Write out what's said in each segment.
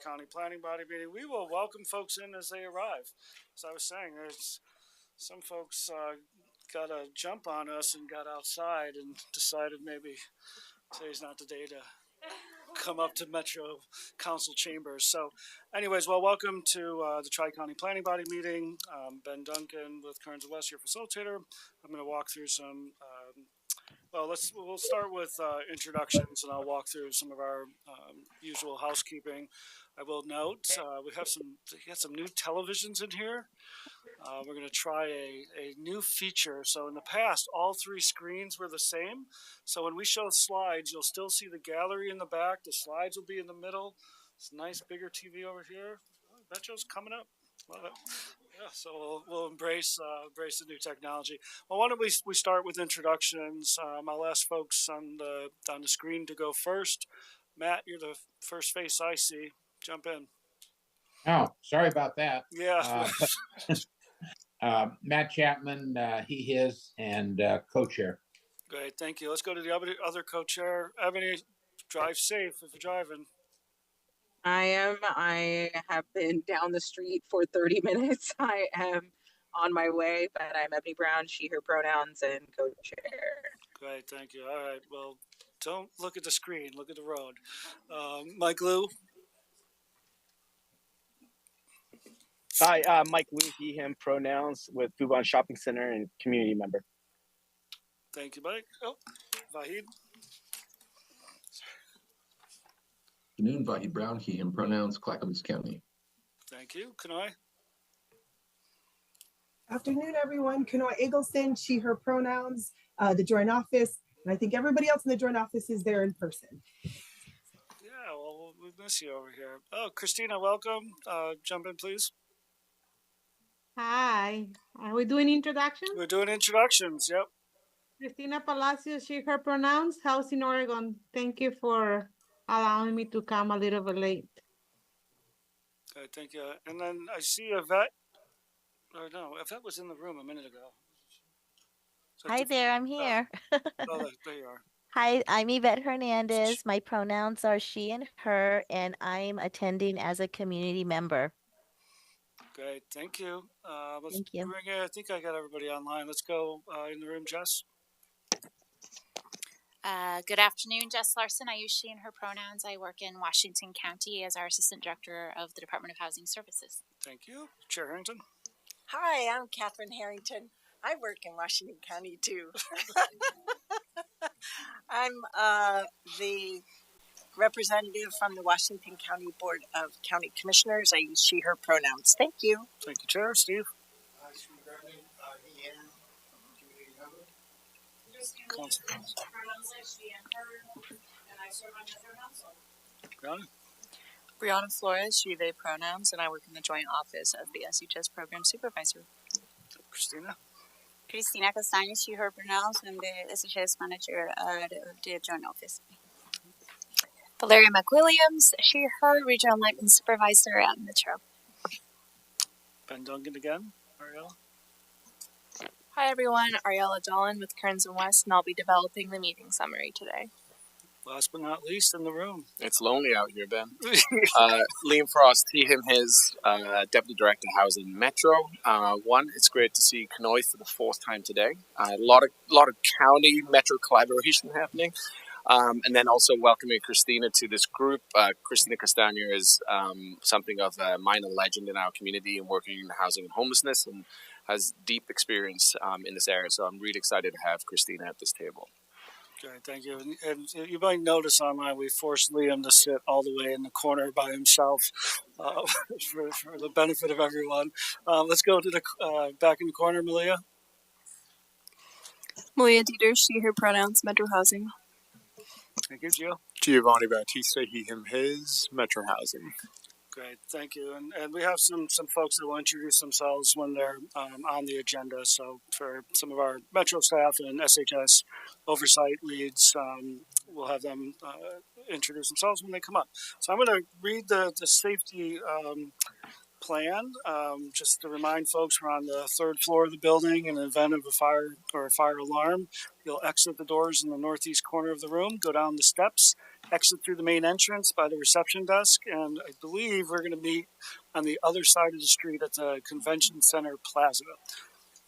Tri-County Planning Body meeting. We will welcome folks in as they arrive. As I was saying, there's some folks got a jump on us and got outside and decided maybe today's not the day to come up to Metro Council chambers. So anyways, well, welcome to the Tri-County Planning Body meeting. Ben Duncan with Kearns and West, your facilitator. I'm going to walk through some we'll start with introductions, and I'll walk through some of our usual housekeeping. I will note we got some new televisions in here. We're going to try a new feature. So in the past, all three screens were the same. So when we show slides, you'll still see the gallery in the back. The slides will be in the middle. It's a nice bigger TV over here. Metro's coming up. Love it. Yeah, so we'll embrace the new technology. Well, why don't we start with introductions? I'll ask folks on the screen to go first. Matt, you're the first face I see. Jump in. Oh, sorry about that. Yeah. Matt Chapman, he, his, and co-chair. Great, thank you. Let's go to the other co-chair. Ebony, drive safe if you're driving. I am. I have been down the street for 30 minutes. I am on my way, but I'm Ebony Brown, she, her pronouns, and co-chair. Great, thank you. All right, well, don't look at the screen, look at the road. Mike Liu. Hi, Mike Liu, he, him pronouns with Fubon Shopping Center and community member. Thank you, Mike. Oh, Vahid. Good afternoon, Vahid Brown, he, him pronouns, Clackamas County. Thank you. Kanoi. Afternoon, everyone. Kanoi Eggleston, she, her pronouns, the joint office. And I think everybody else in the joint office is there in person. Yeah, well, we miss you over here. Oh, Christina, welcome. Jump in, please. Hi. Are we doing introductions? We're doing introductions, yep. Christina Palacios, she, her pronouns, house in Oregon. Thank you for allowing me to come a little bit late. Okay, thank you. And then I see Yvette. Or no, Yvette was in the room a minute ago. Hi there, I'm here. Oh, there you are. Hi, I'm Yvette Hernandez. My pronouns are she and her, and I'm attending as a community member. Great, thank you. Thank you. I think I got everybody online. Let's go in the room, Jess. Good afternoon, Jess Larson. I use she and her pronouns. I work in Washington County as our Assistant Director of the Department of Housing Services. Thank you. Chair Harrington. Hi, I'm Catherine Harrington. I work in Washington County too. I'm the representative from the Washington County Board of County Commissioners. I use she, her pronouns. Thank you. Thank you, Chair. Steve. Steve Berman, he, him, community member. Pronouns like she and her, and I serve on Metro Council. Brianna Flores, she, they pronouns, and I work in the joint office of the SHS Program Supervisor. Christina. Cristina Castaño, she, her pronouns, and the SHS Manager of the joint office. Valeria McWilliams, she, her Regional Lighting Supervisor at Metro. Ben Duncan again. Ariella. Hi everyone, Ariella Dolan with Kearns and West, and I'll be developing the meeting summary today. Last but not least in the room. It's lonely out here, Ben. Liam Frost, he, him, his, Deputy Director Housing Metro. It's great to see Kanoi for the fourth time today. A lot of county Metro collaboration happening. And then also welcoming Christina to this group. Cristina Castaño is something of a minor legend in our community and working in housing and homelessness and has deep experience in this area. So I'm really excited to have Christina at this table. Okay, thank you. And you might notice online we forced Liam to sit all the way in the corner by himself for the benefit of everyone. Let's go to the back in the corner, Malia. Malia Dieter, she, her pronouns, Metro Housing. Thank you, Gio. Giovanni Bautista, he, him, his, Metro Housing. Great, thank you. And we have some folks that will introduce themselves when they're on the agenda. So for some of our Metro staff and SHS oversight leads, we'll have them introduce themselves when they come up. So I'm going to read the safety plan. Just to remind folks, we're on the third floor of the building. In the event of a fire or a fire alarm, you'll exit the doors in the northeast corner of the room, go down the steps, exit through the main entrance by the reception desk, and I believe we're going to meet on the other side of the street at the Convention Center Plaza,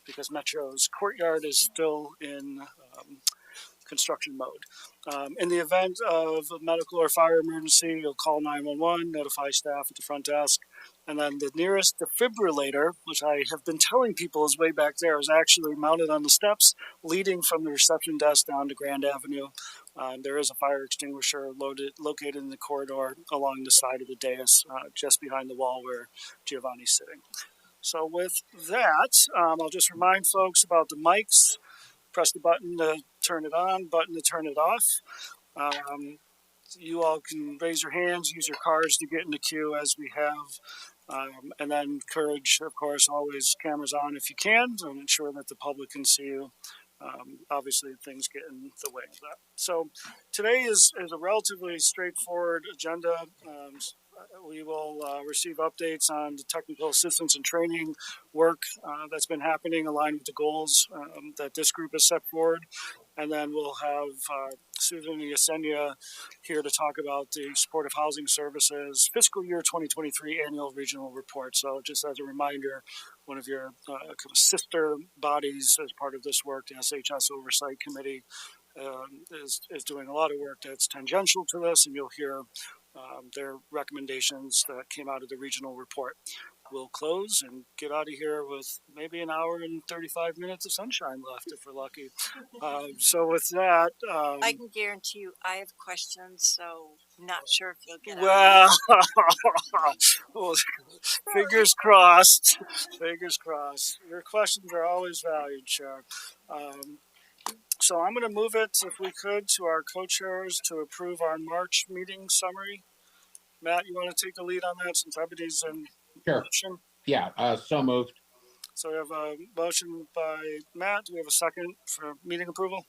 because Metro's courtyard is still in construction mode. In the event of a medical or fire emergency, you'll call 911, notify staff at the front desk, and then the nearest defibrillator, which I have been telling people is way back there, is actually mounted on the steps leading from the reception desk down to Grand Avenue. There is a fire extinguisher located in the corridor along the side of the dais, just behind the wall where Giovanni's sitting. So with that, I'll just remind folks about the mics. Press the button to turn it on, button to turn it off. You all can raise your hands, use your cards to get in the queue as we have. And then encourage, of course, always cameras on if you can to ensure that the public can see you. Obviously, things get in the way of that. So today is a relatively straightforward agenda. We will receive updates on the technical assistance and training work that's been happening, aligned with the goals that this group has set forward. And then we'll have Susan Yesenia here to talk about the Supportive Housing Services Fiscal Year 2023 Annual Regional Report. So just as a reminder, one of your sister bodies as part of this work, the SHS Oversight Committee, is doing a lot of work that's tangential to this, and you'll hear their recommendations that came out of the regional report. We'll close and get out of here with maybe an hour and 35 minutes of sunshine left if we're lucky. So with that, I can guarantee you I have questions, so not sure if you'll get well, well, fingers crossed. Fingers crossed. Your questions are always valued, Chair. So I'm going to move it, if we could, to our co-chairs to approve our March meeting summary. Matt, you want to take the lead on that since everybody's in motion? Yeah, so moved. So we have a motion by Matt. Do we have a second for meeting approval?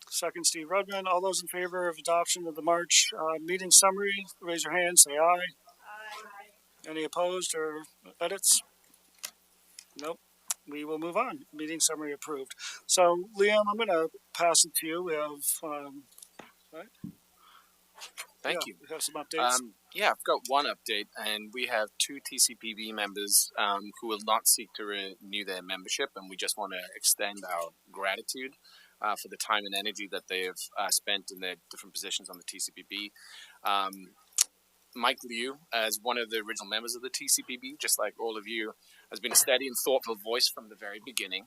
Second, Steve Rudman. All those in favor of adoption of the March meeting summary, raise your hand, say aye. Aye. Any opposed or edits? Nope. We will move on. Meeting summary approved. So, Liam, I'm going to pass it to you. We have, right? Thank you. We have some updates. Yeah, I've got one update, and we have 2 TCPB members who will not seek to renew their membership, and we just want to extend our gratitude for the time and energy that they have spent in their different positions on the TCPB. Mike Liu, as one of the original members of the TCPB, just like all of you, has been a steady and thoughtful voice from the very beginning.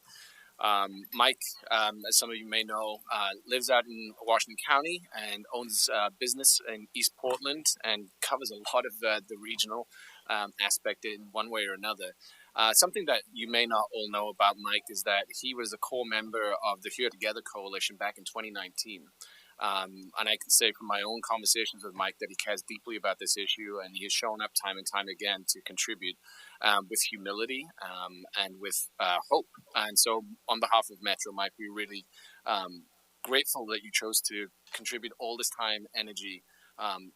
Mike, as some of you may know, lives out in Washington County and owns a business in East Portland and covers a lot of the regional aspect in one way or another. Something that you may not all know about Mike is that he was a core member of the Here Together Coalition back in 2019. And I can say from my own conversations with Mike that he cares deeply about this issue, and he has shown up time and time again to contribute with humility and with hope. And so on behalf of Metro, Mike, we're really grateful that you chose to contribute all this time, energy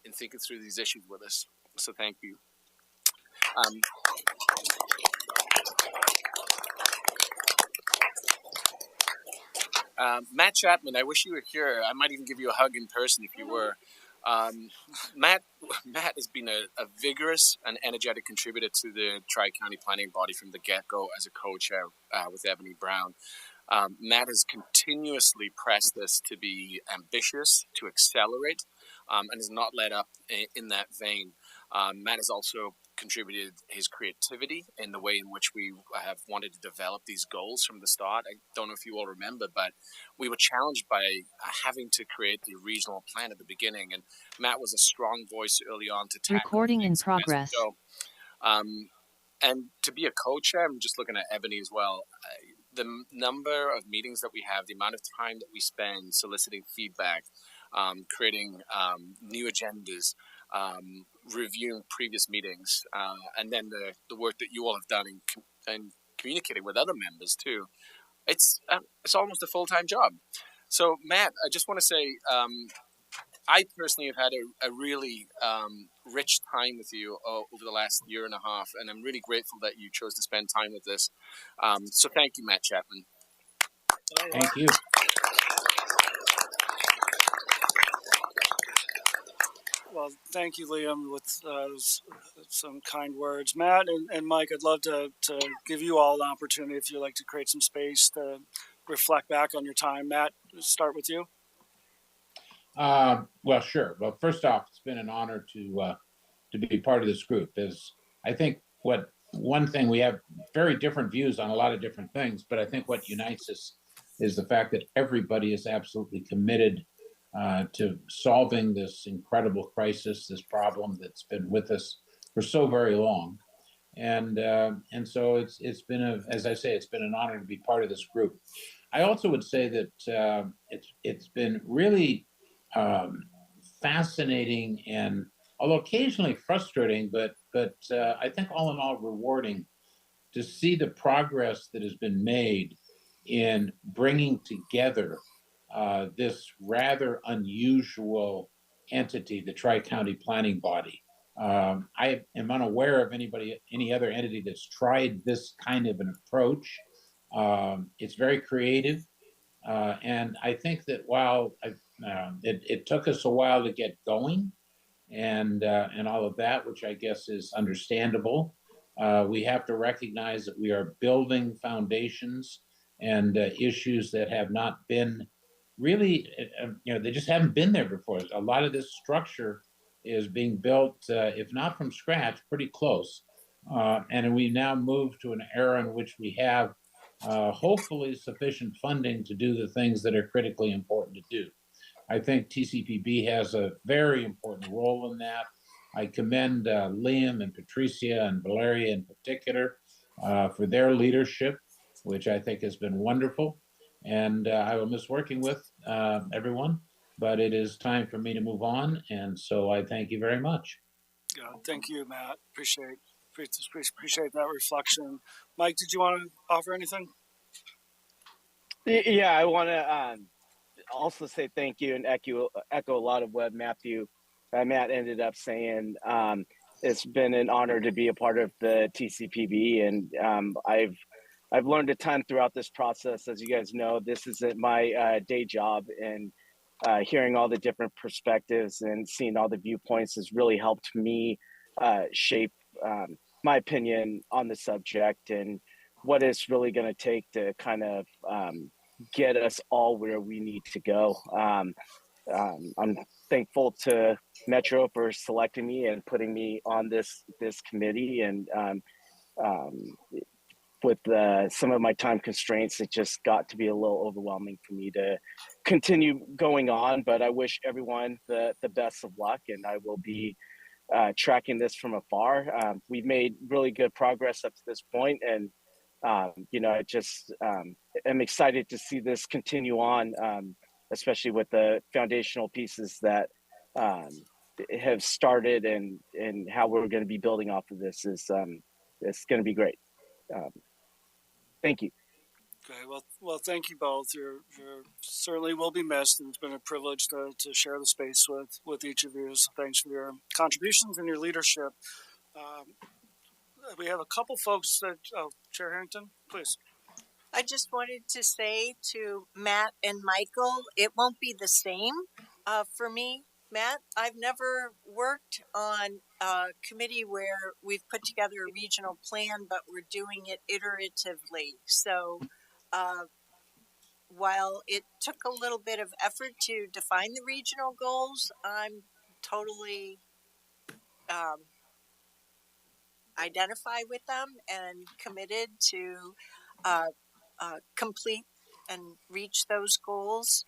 in thinking through these issues with us. So thank you. Matt Chapman, I wish you were here. I might even give you a hug in person if you were. Matt has been a vigorous and energetic contributor to the Tri-County Planning Body from the get-go as a co-chair with Ebony Brown. Matt has continuously pressed us to be ambitious, to accelerate, and has not let up in that vein. Matt has also contributed his creativity in the way in which we have wanted to develop these goals from the start. I don't know if you all remember, but we were challenged by having to create the regional plan at the beginning, and Matt was a strong voice early on to tackle recording in progress. And to be a co-chair, I'm just looking at Ebony as well. The number of meetings that we have, the amount of time that we spend soliciting feedback, creating new agendas, reviewing previous meetings, and then the work that you all have done in communicating with other members too. It's almost a full-time job. So Matt, I just want to say, I personally have had a really rich time with you over the last year and a half, and I'm really grateful that you chose to spend time with us. So thank you, Matt Chapman. Thank you. Well, thank you, Liam, with some kind words. Matt and Mike, I'd love to give you all an opportunity if you'd like to create some space to reflect back on your time. Matt, start with you. Well, sure. Well, first off, it's been an honor to be part of this group. Is I think one thing we have very different views on a lot of different things, but I think what unites us is the fact that everybody is absolutely committed to solving this incredible crisis, this problem that's been with us for so very long. And so it's been as I say, it's been an honor to be part of this group. I also would say that it's been really fascinating and although occasionally frustrating, but I think all in all rewarding to see the progress that has been made in bringing together this rather unusual entity, the Tri-County Planning Body. I am unaware of any other entity that's tried this kind of an approach. It's very creative, and I think that while it took us a while to get going, and all of that, which I guess is understandable, we have to recognize that we are building foundations and issues that have not been really, they just haven't been there before. A lot of this structure is being built, if not from scratch, pretty close. And we now move to an era in which we have hopefully sufficient funding to do the things that are critically important to do. I think TCPB has a very important role in that. I commend Liam and Patricia and Valeria in particular for their leadership, which I think has been wonderful. And I will miss working with everyone, but it is time for me to move on. And so I thank you very much. Yeah, thank you, Matt. Appreciate that reflection. Mike, did you want to offer anything? Yeah, I want to also say thank you and echo a lot of what Matt ended up saying. It's been an honor to be a part of the TCPB, and I've learned a ton throughout this process. As you guys know, this isn't my day job, and hearing all the different perspectives and seeing all the viewpoints has really helped me shape my opinion on the subject and what it's really going to take to kind of get us all where we need to go. I'm thankful to Metro for selecting me and putting me on this committee, and with some of my time constraints, it just got to be a little overwhelming for me to continue going on. But I wish everyone the best of luck, and I will be tracking this from afar. We've made really good progress up to this point, and I just am excited to see this continue on, especially with the foundational pieces that have started, and how we're going to be building off of this is it's going to be great. Thank you. Okay, well, thank you both. You certainly will be missed, and it's been a privilege to share the space with each of you. So thanks for your contributions and your leadership. We have a couple folks that, Chair Harrington, please. I just wanted to say to Matt and Michael, it won't be the same for me. Matt, I've never worked on a committee where we've put together a regional plan, but we're doing it iteratively. So while it took a little bit of effort to define the regional goals, I'm totally identify with them and committed to complete and reach those goals.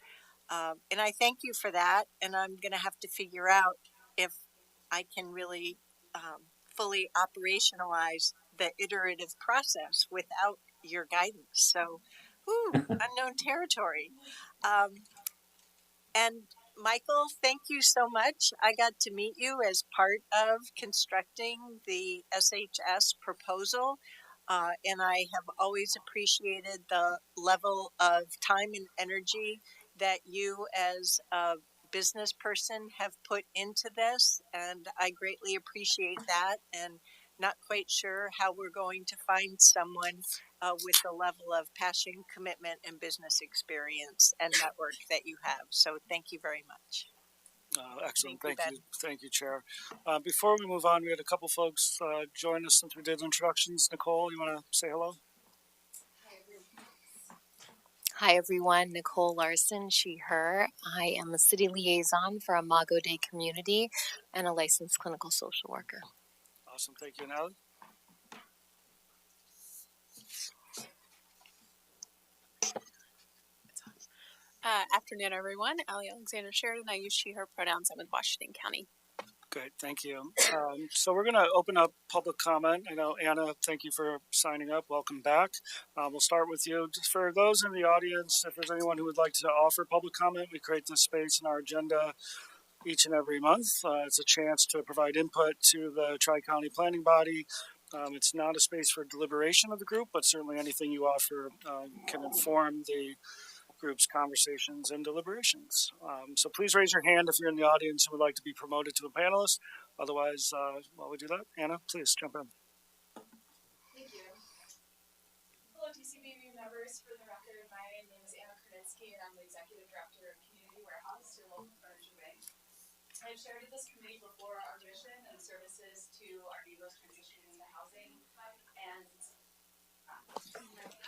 And I thank you for that. And I'm going to have to figure out if I can really fully operationalize the iterative process without your guidance. So, unknown territory. And Michael, thank you so much. I got to meet you as part of constructing the SHS proposal. And I have always appreciated the level of time and energy that you as a business person have put into this. And I greatly appreciate that, and not quite sure how we're going to find someone with the level of passion, commitment, and business experience and network that you have. So thank you very much. Excellent. Thank you, Thank you, Chair. Before we move on, we had a couple folks join us since we did introductions. Nicole, you want to say hello? Hi everyone, Nicole Larson, she, her. I am a city liaison for Imago Dei Community and a licensed clinical social worker. Awesome, thank you. And Allie? Afternoon, everyone. Allie Alexander Sheridan. I use she, her pronouns. I'm in Washington County. Great, thank you. So we're going to open up public comment. I know, Anna, thank you for signing up. Welcome back. We'll start with you. Just for those in the audience, if there's anyone who would like to offer public comment, we create this space in our agenda each and every month. It's a chance to provide input to the Tri-County Planning Body. It's not a space for deliberation of the group, but certainly anything you offer can inform the group's conversations and deliberations. So please raise your hand if you're in the audience and would like to be promoted to a panelist. Otherwise, while we do that, Anna, please jump in. Thank you. Hello, TCPB members. For the record, my name is Anna Krunitzky, and I'm the Executive Director of Community Warehouse, your local furniture bank. I've shared with this committee before our mission and services to our neighbors transitioning into housing, and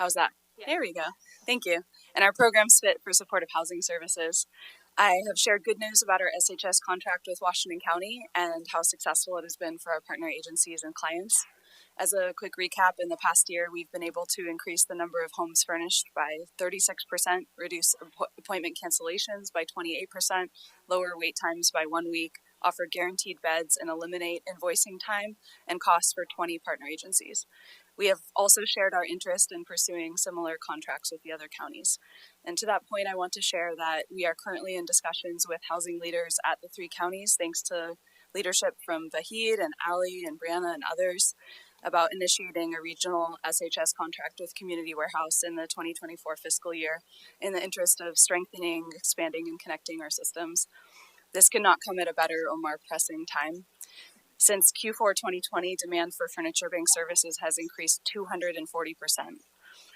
How's that? Yeah. There we go. Thank you. And our programs fit for supportive housing services. I have shared good news about our SHS contract with Washington County and how successful it has been for our partner agencies and clients. As a quick recap, in the past year, we've been able to increase the number of homes furnished by 36%, reduce appointment cancellations by 28%, lower wait times by 1 week, offer guaranteed beds, and eliminate invoicing time and costs for 20 partner agencies. We have also shared our interest in pursuing similar contracts with the other counties. And to that point, I want to share that we are currently in discussions with housing leaders at the 3 counties, thanks to leadership from Vahid and Ali and Brianna and others, about initiating a regional SHS contract with Community Warehouse in the 2024 fiscal year in the interest of strengthening, expanding, and connecting our systems. This could not come at a better or more pressing time. Since Q4 2020, demand for furniture bank services has increased 240%.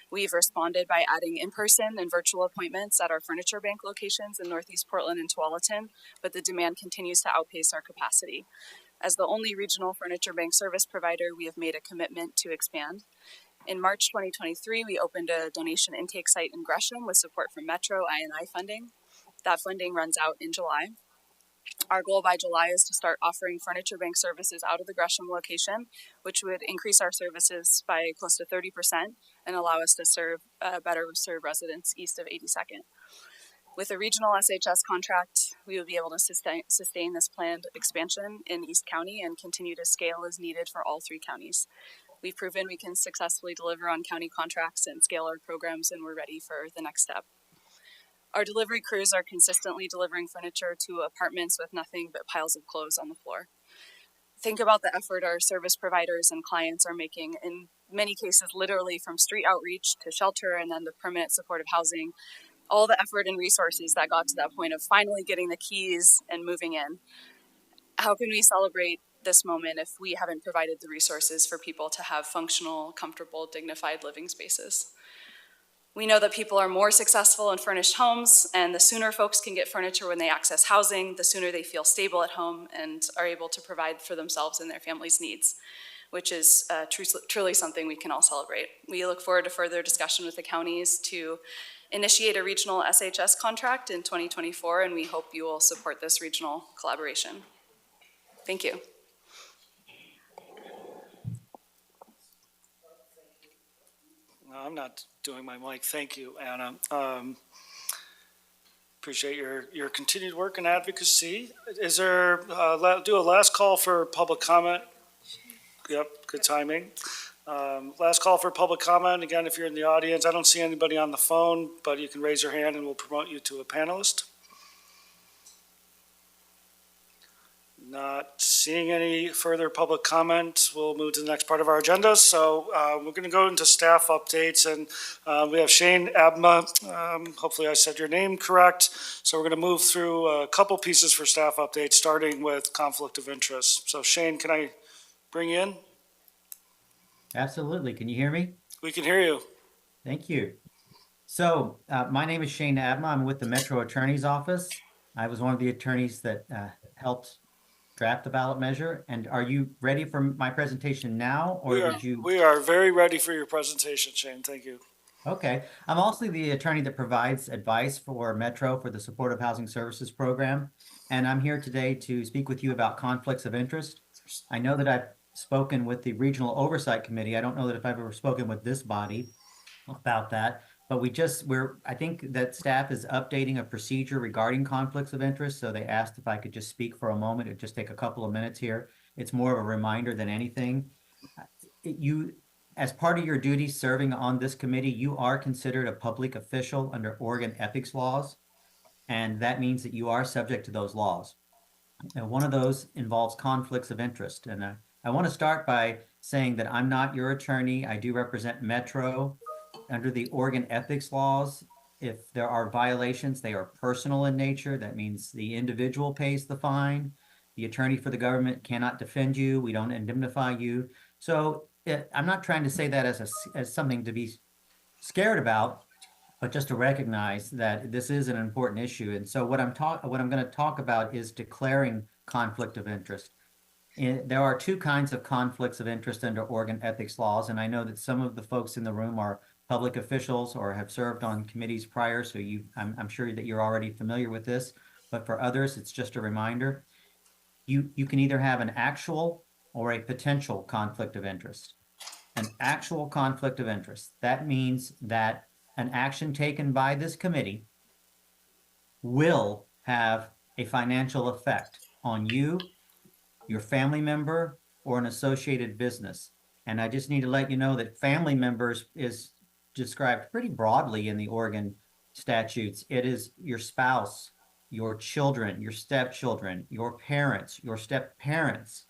We've responded by adding in-person and virtual appointments at our furniture bank locations in Northeast Portland and Tualatin, but the demand continues to outpace our capacity. As the only regional furniture bank service provider, we have made a commitment to expand. In March 2023, we opened a donation intake site in Gresham with support from Metro INI funding. That funding runs out in July. Our goal by July is to start offering furniture bank services out of the Gresham location, which would increase our services by close to 30% and allow us to better serve residents east of 82nd. With a regional SHS contract, we will be able to sustain this planned expansion in East County and continue to scale as needed for all 3 counties. We've proven we can successfully deliver on county contracts and scale our programs, and we're ready for the next step. Our delivery crews are consistently delivering furniture to apartments with nothing but piles of clothes on the floor. Think about the effort our service providers and clients are making, in many cases literally from street outreach to shelter and then the permanent supportive housing, all the effort and resources that got to that point of finally getting the keys and moving in. How can we celebrate this moment if we haven't provided the resources for people to have functional, comfortable, dignified living spaces? We know that people are more successful in furnished homes, and the sooner folks can get furniture when they access housing, the sooner they feel stable at home and are able to provide for themselves and their family's needs, which is truly something we can all celebrate. We look forward to further discussion with the counties to initiate a regional SHS contract in 2024, and we hope you will support this regional collaboration. Thank you. No, I'm not doing my mic. Thank you, Anna. Appreciate your continued work and advocacy. Is there, do a last call for public comment? Yep, good timing. Last call for public comment. Again, if you're in the audience, I don't see anybody on the phone, but you can raise your hand and we'll promote you to a panelist. Not seeing any further public comment, we'll move to the next part of our agenda. So we're going to go into staff updates, and we have Shane Abma. Hopefully I said your name correct. So we're going to move through a couple pieces for staff updates, starting with conflict of interest. So Shane, can I bring you in? Absolutely. Can you hear me? We can hear you. Thank you. So my name is Shane Abma. I'm with the Metro Attorney's Office. I was one of the attorneys that helped draft the ballot measure. And are you ready for my presentation now, or would you? We are very ready for your presentation, Shane. Thank you. Okay. I'm also the attorney that provides advice for Metro for the Supportive Housing Services Program. And I'm here today to speak with you about conflicts of interest. I know that I've spoken with the Regional Oversight Committee. I don't know that if I've ever spoken with this body about that, but I think that staff is updating a procedure regarding conflicts of interest. So they asked if I could just speak for a moment. It'd just take a couple of minutes here. It's more of a reminder than anything. As part of your duties serving on this committee, you are considered a public official under Oregon ethics laws. And that means that you are subject to those laws. And one of those involves conflicts of interest. And I want to start by saying that I'm not your attorney. I do represent Metro. Under the Oregon ethics laws, if there are violations, they are personal in nature. That means the individual pays the fine. The attorney for the government cannot defend you. We don't indemnify you. So I'm not trying to say that as something to be scared about, but just to recognize that this is an important issue. And so what I'm going to talk about is declaring conflict of interest. There are two kinds of conflicts of interest under Oregon ethics laws, and I know that some of the folks in the room are public officials or have served on committees prior, so I'm sure that you're already familiar with this, but for others, it's just a reminder. You can either have an actual or a potential conflict of interest. An actual conflict of interest. That means that an action taken by this committee will have a financial effect on you, your family member, or an associated business. And I just need to let you know that family members is described pretty broadly in the Oregon statutes. It is your spouse, your children, your stepchildren, your parents, your step-parents,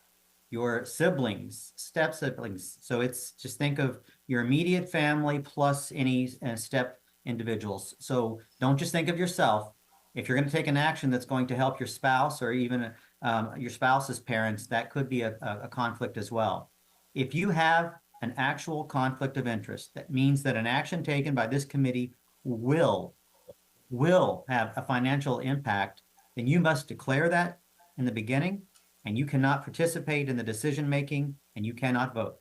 your siblings, step-siblings. So it's just think of your immediate family plus any step individuals. So don't just think of yourself. If you're going to take an action that's going to help your spouse or even your spouse's parents, that could be a conflict as well. If you have an actual conflict of interest, that means that an action taken by this committee will have a financial impact, then you must declare that in the beginning, and you cannot participate in the decision-making, and you cannot vote.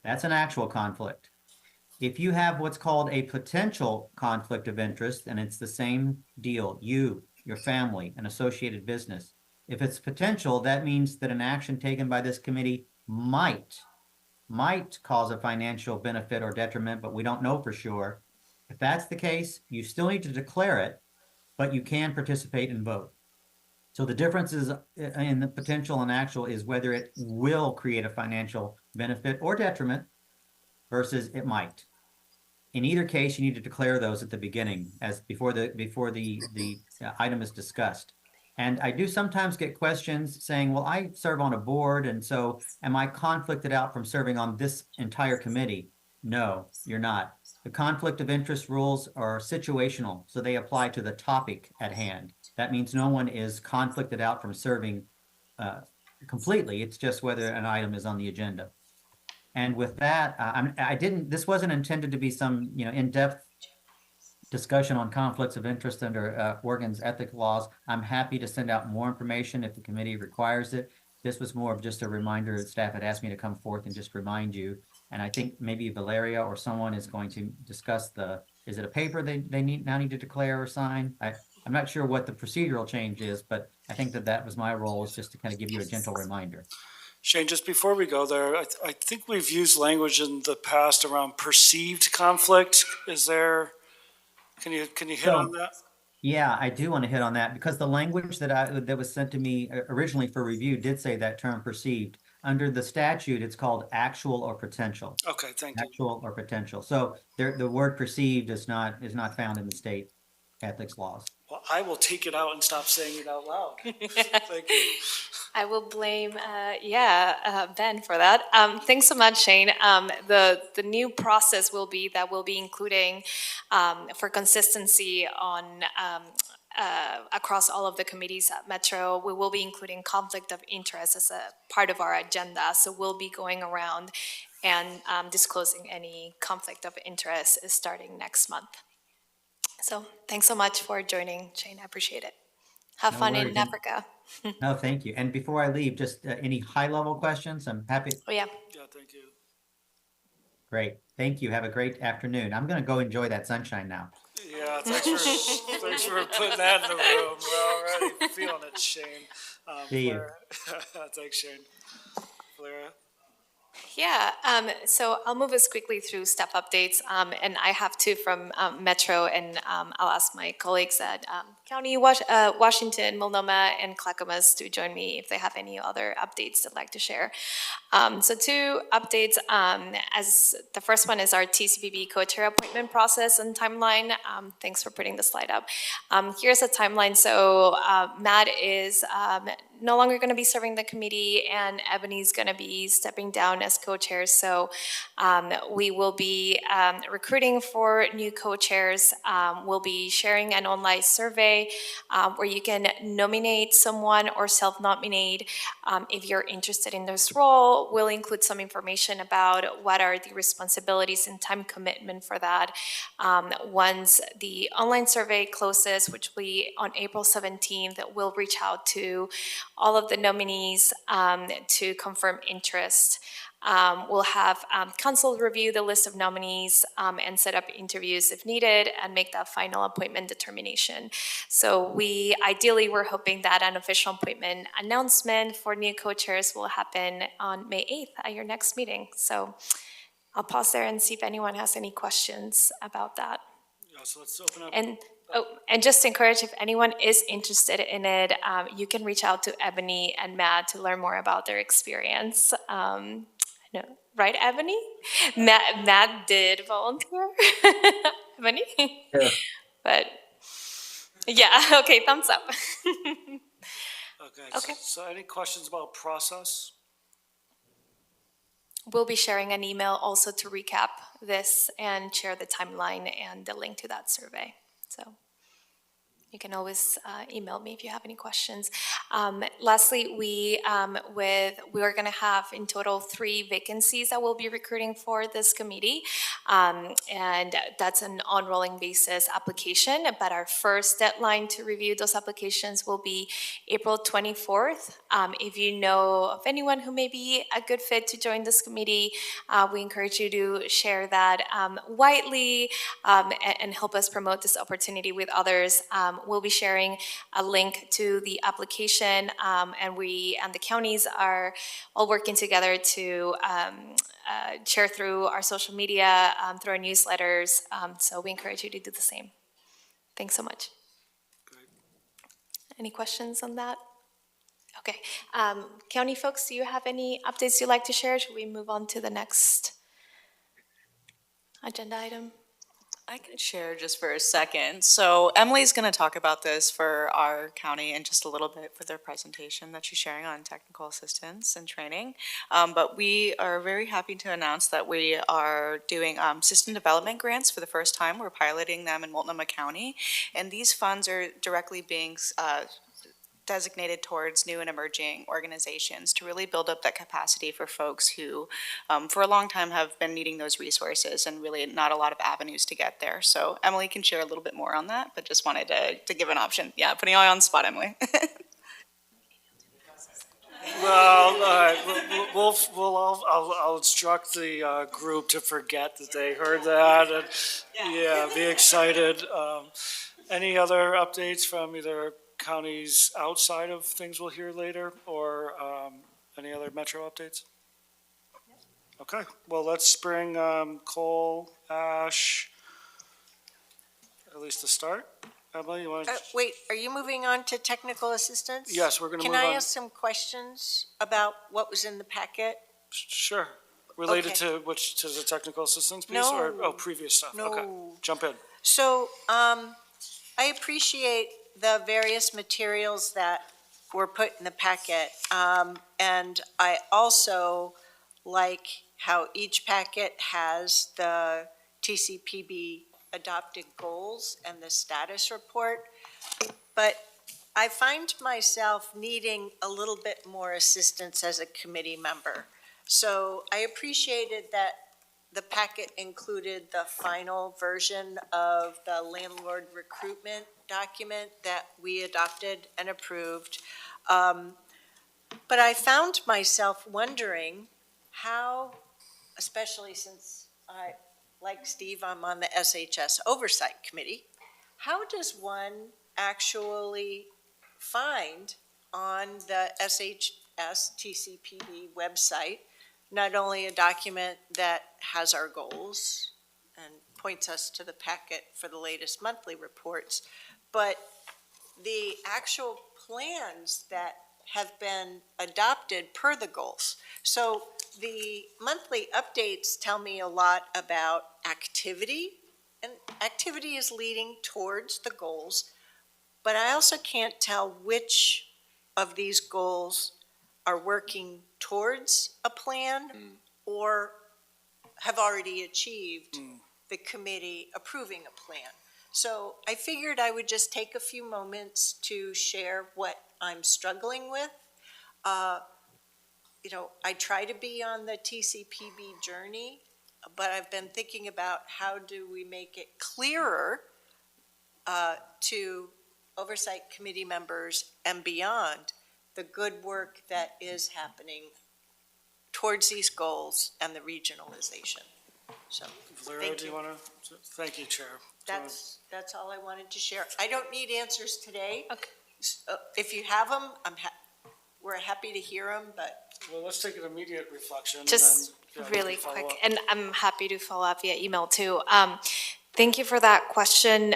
That's an actual conflict. If you have what's called a potential conflict of interest, and it's the same deal, you, your family, an associated business. If it's potential, that means that an action taken by this committee might cause a financial benefit or detriment, but we don't know for sure. If that's the case, you still need to declare it, but you can participate and vote. So the differences in the potential and actual is whether it will create a financial benefit or detriment versus it might. In either case, you need to declare those at the beginning, as before the item is discussed. And I do sometimes get questions saying, well, I serve on a board, and so am I conflicted out from serving on this entire committee? No, you're not. The conflict of interest rules are situational, so they apply to the topic at hand. That means no one is conflicted out from serving completely. It's just whether an item is on the agenda. And with that, this wasn't intended to be some, in-depth discussion on conflicts of interest under Oregon's ethics laws. I'm happy to send out more information if the committee requires it. This was more of just a reminder that staff had asked me to come forth and just remind you. And I think maybe Valeria or someone is going to discuss is it a paper they now need to declare or sign? I'm not sure what the procedural change is, but I think that was my role, is just to kind of give you a gentle reminder. Shane, just before we go there, I think we've used language in the past around perceived conflict. Can you hit on that? Yeah, I do want to hit on that, because the language that was sent to me originally for review did say that term perceived. Under the statute, it's called actual or potential. Okay, thank you. Actual or potential. So the word perceived is not found in the state ethics laws. Well, I will take it out and stop saying it out loud. Thank you. I will blame, Ben for that. Thanks so much, Shane. The new process will be including, for consistency on across all of the committees at Metro, we will be including conflict of interest as a part of our agenda. So we'll be going around and disclosing any conflict of interest starting next month. So thanks so much for joining, Shane. I appreciate it. Have No fun worries. in Africa. No, thank you. And before I leave, just any high-level questions? I'm happy. Oh, yeah. Yeah, thank you. Great. Thank you. Have a great afternoon. I'm going to go enjoy that sunshine now. Yeah, thanks for putting that in the room. We're already feeling it, Shane. See you. Thanks, Shane. Flora? Yeah, so I'll move us quickly through staff updates, and I have two from Metro, and I'll ask my colleagues at County Washington, Multnomah, and Clackamas to join me if they have any other updates they'd like to share. So two updates, as the first one is our TCPB co-chair appointment process and timeline. Thanks for putting the slide up. Here's a timeline. So Matt is no longer going to be serving the committee, and Ebony's going to be stepping down as co-chairs. So we will be recruiting for new co-chairs. We'll be sharing an online survey where you can nominate someone or self-nominate if you're interested in this role. We'll include some information about what are the responsibilities and time commitment for that. Once the online survey closes, which will be on April 17th, we'll reach out to all of the nominees to confirm interest. We'll have council review the list of nominees and set up interviews if needed and make that final appointment determination. So we're hoping that an official appointment announcement for new co-chairs will happen on May 8th at your next meeting. So I'll pause there and see if anyone has any questions about that. Yeah, so let's open up. And just to encourage, if anyone is interested in it, you can reach out to Ebony and Matt to learn more about their experience. No, right, Ebony? Matt did volunteer. Ebony? Sure. But yeah, okay, thumbs up. Okay. So any questions about process? We'll be sharing an email also to recap this and share the timeline and the link to that survey. So you can always email me if you have any questions. Lastly, we are going to have in total 3 vacancies that we'll be recruiting for this committee, and that's an on-rolling basis application. But our first deadline to review those applications will be April 24th. If you know of anyone who may be a good fit to join this committee, we encourage you to share that widely and help us promote this opportunity with others. We'll be sharing a link to the application, and we and the counties are all working together to share through our social media, through our newsletters. So we encourage you to do the same. Thanks so much. Great. Any questions on that? Okay. County folks, do you have any updates you'd like to share? Should we move on to the next agenda item? I can share just for a second. So Emily's going to talk about this for our county in just a little bit for their presentation that she's sharing on technical assistance and training. But we are very happy to announce that we are doing system development grants for the first time. We're piloting them in Multnomah County, and these funds are directly being designated towards new and emerging organizations to really build up that capacity for folks who for a long time have been needing those resources and really not a lot of avenues to get there. So Emily can share a little bit more on that, but just wanted to give an option. Yeah, putting you on the spot, Emily. Well, all right. I'll instruct the group to forget that they heard that, and yeah, be excited. Any other updates from either counties outside of things we'll hear later, or any other Metro updates? Okay, well, let's bring Cole, Ash, at least to start. Emily, you want to? Wait, are you moving on to technical assistance? Yes, we're going to move on. Can I ask some questions about what was in the packet? Sure. Related to which, to the technical assistance piece? No. Or previous stuff? No. Okay, jump in. So I appreciate the various materials that were put in the packet. And I also like how each packet has the TCPB adopted goals and the status report. But I find myself needing a little bit more assistance as a committee member. So I appreciated that the packet included the final version of the landlord recruitment document that we adopted and approved. But I found myself wondering how, especially since I, like Steve, I'm on the SHS Oversight Committee, how does one actually find on the SHS TCPD website not only a document that has our goals and points us to the packet for the latest monthly reports, but the actual plans that have been adopted per the goals? So the monthly updates tell me a lot about activity, and activity is leading towards the goals, but I also can't tell which of these goals are working towards a plan or have already achieved the committee approving a plan. So I figured I would just take a few moments to share what I'm struggling with. You know, I try to be on the TCPB journey, but I've been thinking about how do we make it clearer to oversight committee members and beyond the good work that is happening towards these goals and the regionalization. So, Valero, do you want to? Thank you, Chair. that's all I wanted to share. I don't need answers today. Okay. If you have them, we're happy to hear them, but. Well, let's take an immediate reflection. Just and then, really we can follow quick, up. and I'm happy to follow up via email too. Thank you for that question.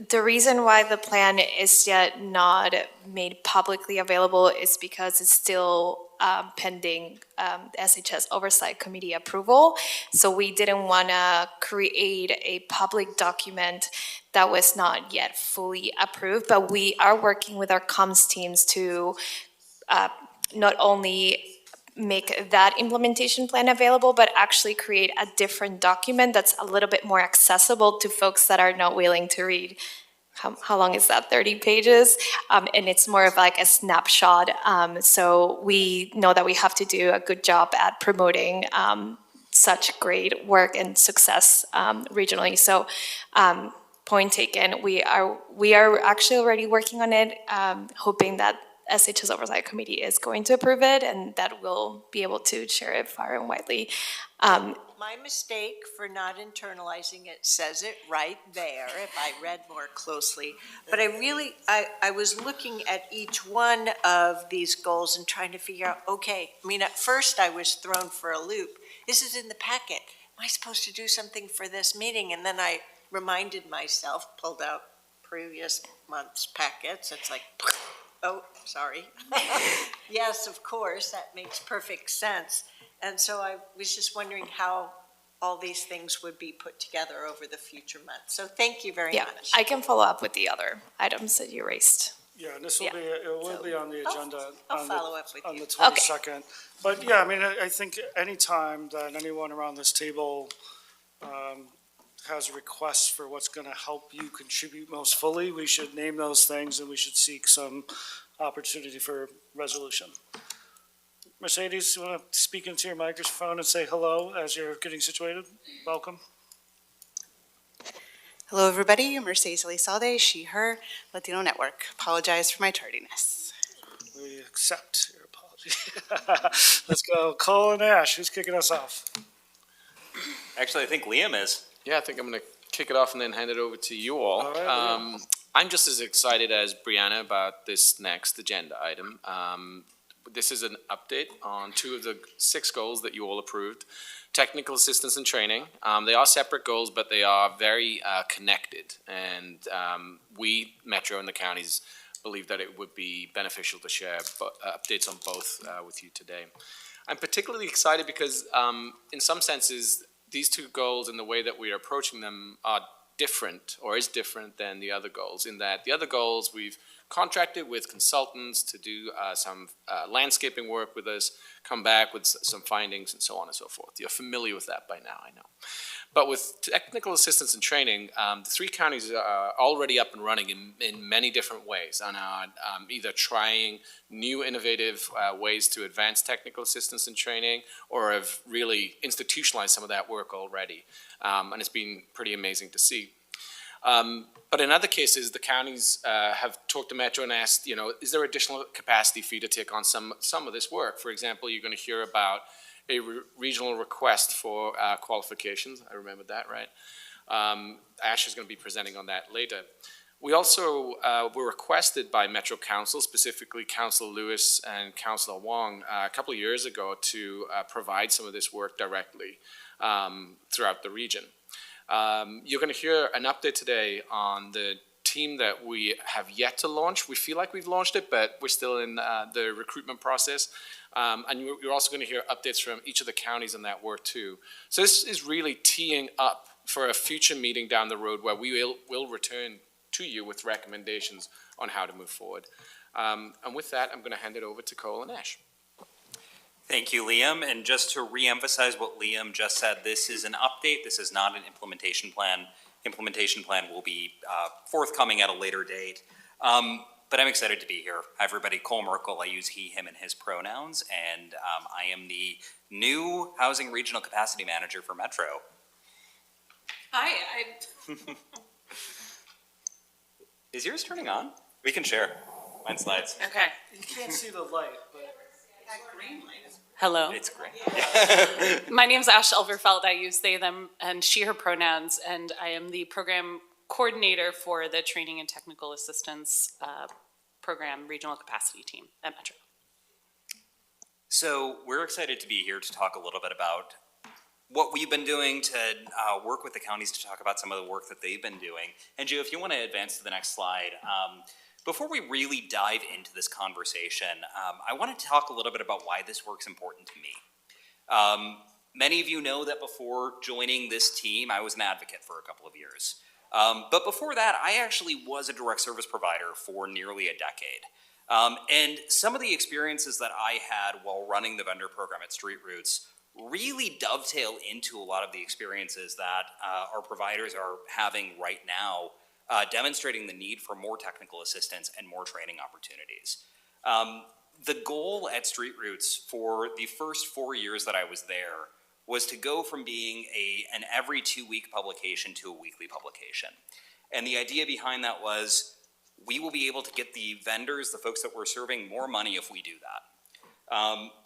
The reason why the plan is yet not made publicly available is because it's still pending the SHS Oversight Committee approval. So we didn't want to create a public document that was not yet fully approved, but we are working with our comms teams to not only make that implementation plan available, but actually create a different document that's a little bit more accessible to folks that are not willing to read. How long is that? 30 pages? And it's more of like a snapshot. So we know that we have to do a good job at promoting such great work and success regionally. So point taken, we are actually already working on it, hoping that SHS Oversight Committee is going to approve it and that we'll be able to share it far and widely. My mistake for not internalizing it says it right there if I read more closely. But I was looking at each one of these goals and trying to figure out, okay, I mean, at first I was thrown for a loop. This is in the packet. Am I supposed to do something for this meeting? And then I reminded myself, pulled out previous month's packets. It's like, oh, sorry. Yes, of course, that makes perfect sense. And so I was just wondering how all these things would be put together over the future months. So thank you very much. I can follow up with the other items that you raised. Yeah, and this will be on the agenda I'll follow up with on you. the 22nd. But yeah, I mean, I think any time that anyone around this table has requests for what's going to help you contribute most fully, we should name those things and we should seek some opportunity for resolution. Mercedes, you want to speak into your microphone and say hello as you're getting situated? Welcome. Hello, everybody. Mercedes Elizalde, she, her, Latino Network. Apologize for my tardiness. We accept your apology. Let's go. Cole and Ash, who's kicking us off? Actually, I think Liam is. Yeah, I think I'm going to kick it off and then hand it over to you all. All right, I'm just as excited as Brianna about this next agenda item. This is an update on 2 of the 6 goals that you all approved. Technical assistance and training. They are separate goals, but they are very connected. And we, Metro and the counties, believe that it would be beneficial to share updates on both with you today. I'm particularly excited because in some senses, these 2 goals and the way that we are approaching them are different or is different than the other goals, in that the other goals we've contracted with consultants to do some landscaping work with us, come back with some findings and so on and so forth. You're familiar with that by now, I know. But with technical assistance and training, the 3 counties are already up and running in many different ways and are either trying new innovative ways to advance technical assistance and training, or have really institutionalized some of that work already. And it's been pretty amazing to see. But in other cases, the counties have talked to Metro and asked, is there additional capacity for you to take on some of this work? For example, you're going to hear about a regional request for qualifications. I remember that, right? Ash is going to be presenting on that later. We also were requested by Metro Council, specifically Councilor Lewis and Councilor Wong, a couple of years ago to provide some of this work directly throughout the region. You're going to hear an update today on the team that we have yet to launch. We feel like we've launched it, but we're still in the recruitment process. And you're also going to hear updates from each of the counties on that work too. So this is really teeing up for a future meeting down the road where we will return to you with recommendations on how to move forward. And with that, I'm going to hand it over to Cole and Ash. Thank you, Liam. And just to reemphasize what Liam just said, this is an update. This is not an implementation plan. Implementation plan will be forthcoming at a later date. But I'm excited to be here. Hi, everybody. Cole Merkel. I use he, him, and his pronouns. And I am the new Housing Regional Capacity Manager for Metro. Hi. Is yours turning on? We can share. Mine slides. Okay. You can't see the light, but that green light is... Hello. It's great. My name's Ash Elverfeld. I use they, them, and she, her pronouns, and I am the program coordinator for the Training and Technical Assistance Program Regional Capacity Team at Metro. So we're excited to be here to talk a little bit about what we've been doing to work with the counties to talk about some of the work that they've been doing. And Joe, if you want to advance to the next slide, before we really dive into this conversation, I want to talk a little bit about why this work's important to me. Many of you know that before joining this team, I was an advocate for a couple of years. But before that, I actually was a direct service provider for nearly a decade. And some of the experiences that I had while running the vendor program at StreetRoots really dovetail into a lot of the experiences that our providers are having right now, demonstrating the need for more technical assistance and more training opportunities. The goal at StreetRoots for the first 4 years that I was there was to go from being an every 2-week publication to a weekly publication. And the idea behind that was we will be able to get the vendors, the folks that we're serving, more money if we do that.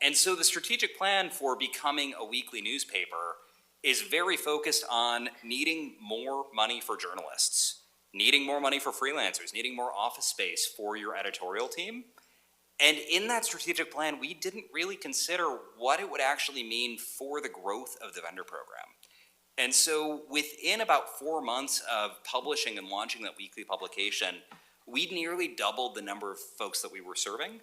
And so the strategic plan for becoming a weekly newspaper is very focused on needing more money for journalists, needing more money for freelancers, needing more office space for your editorial team. And in that strategic plan, we didn't really consider what it would actually mean for the growth of the vendor program. And so within about 4 months of publishing and launching that weekly publication, we nearly doubled the number of folks that we were serving.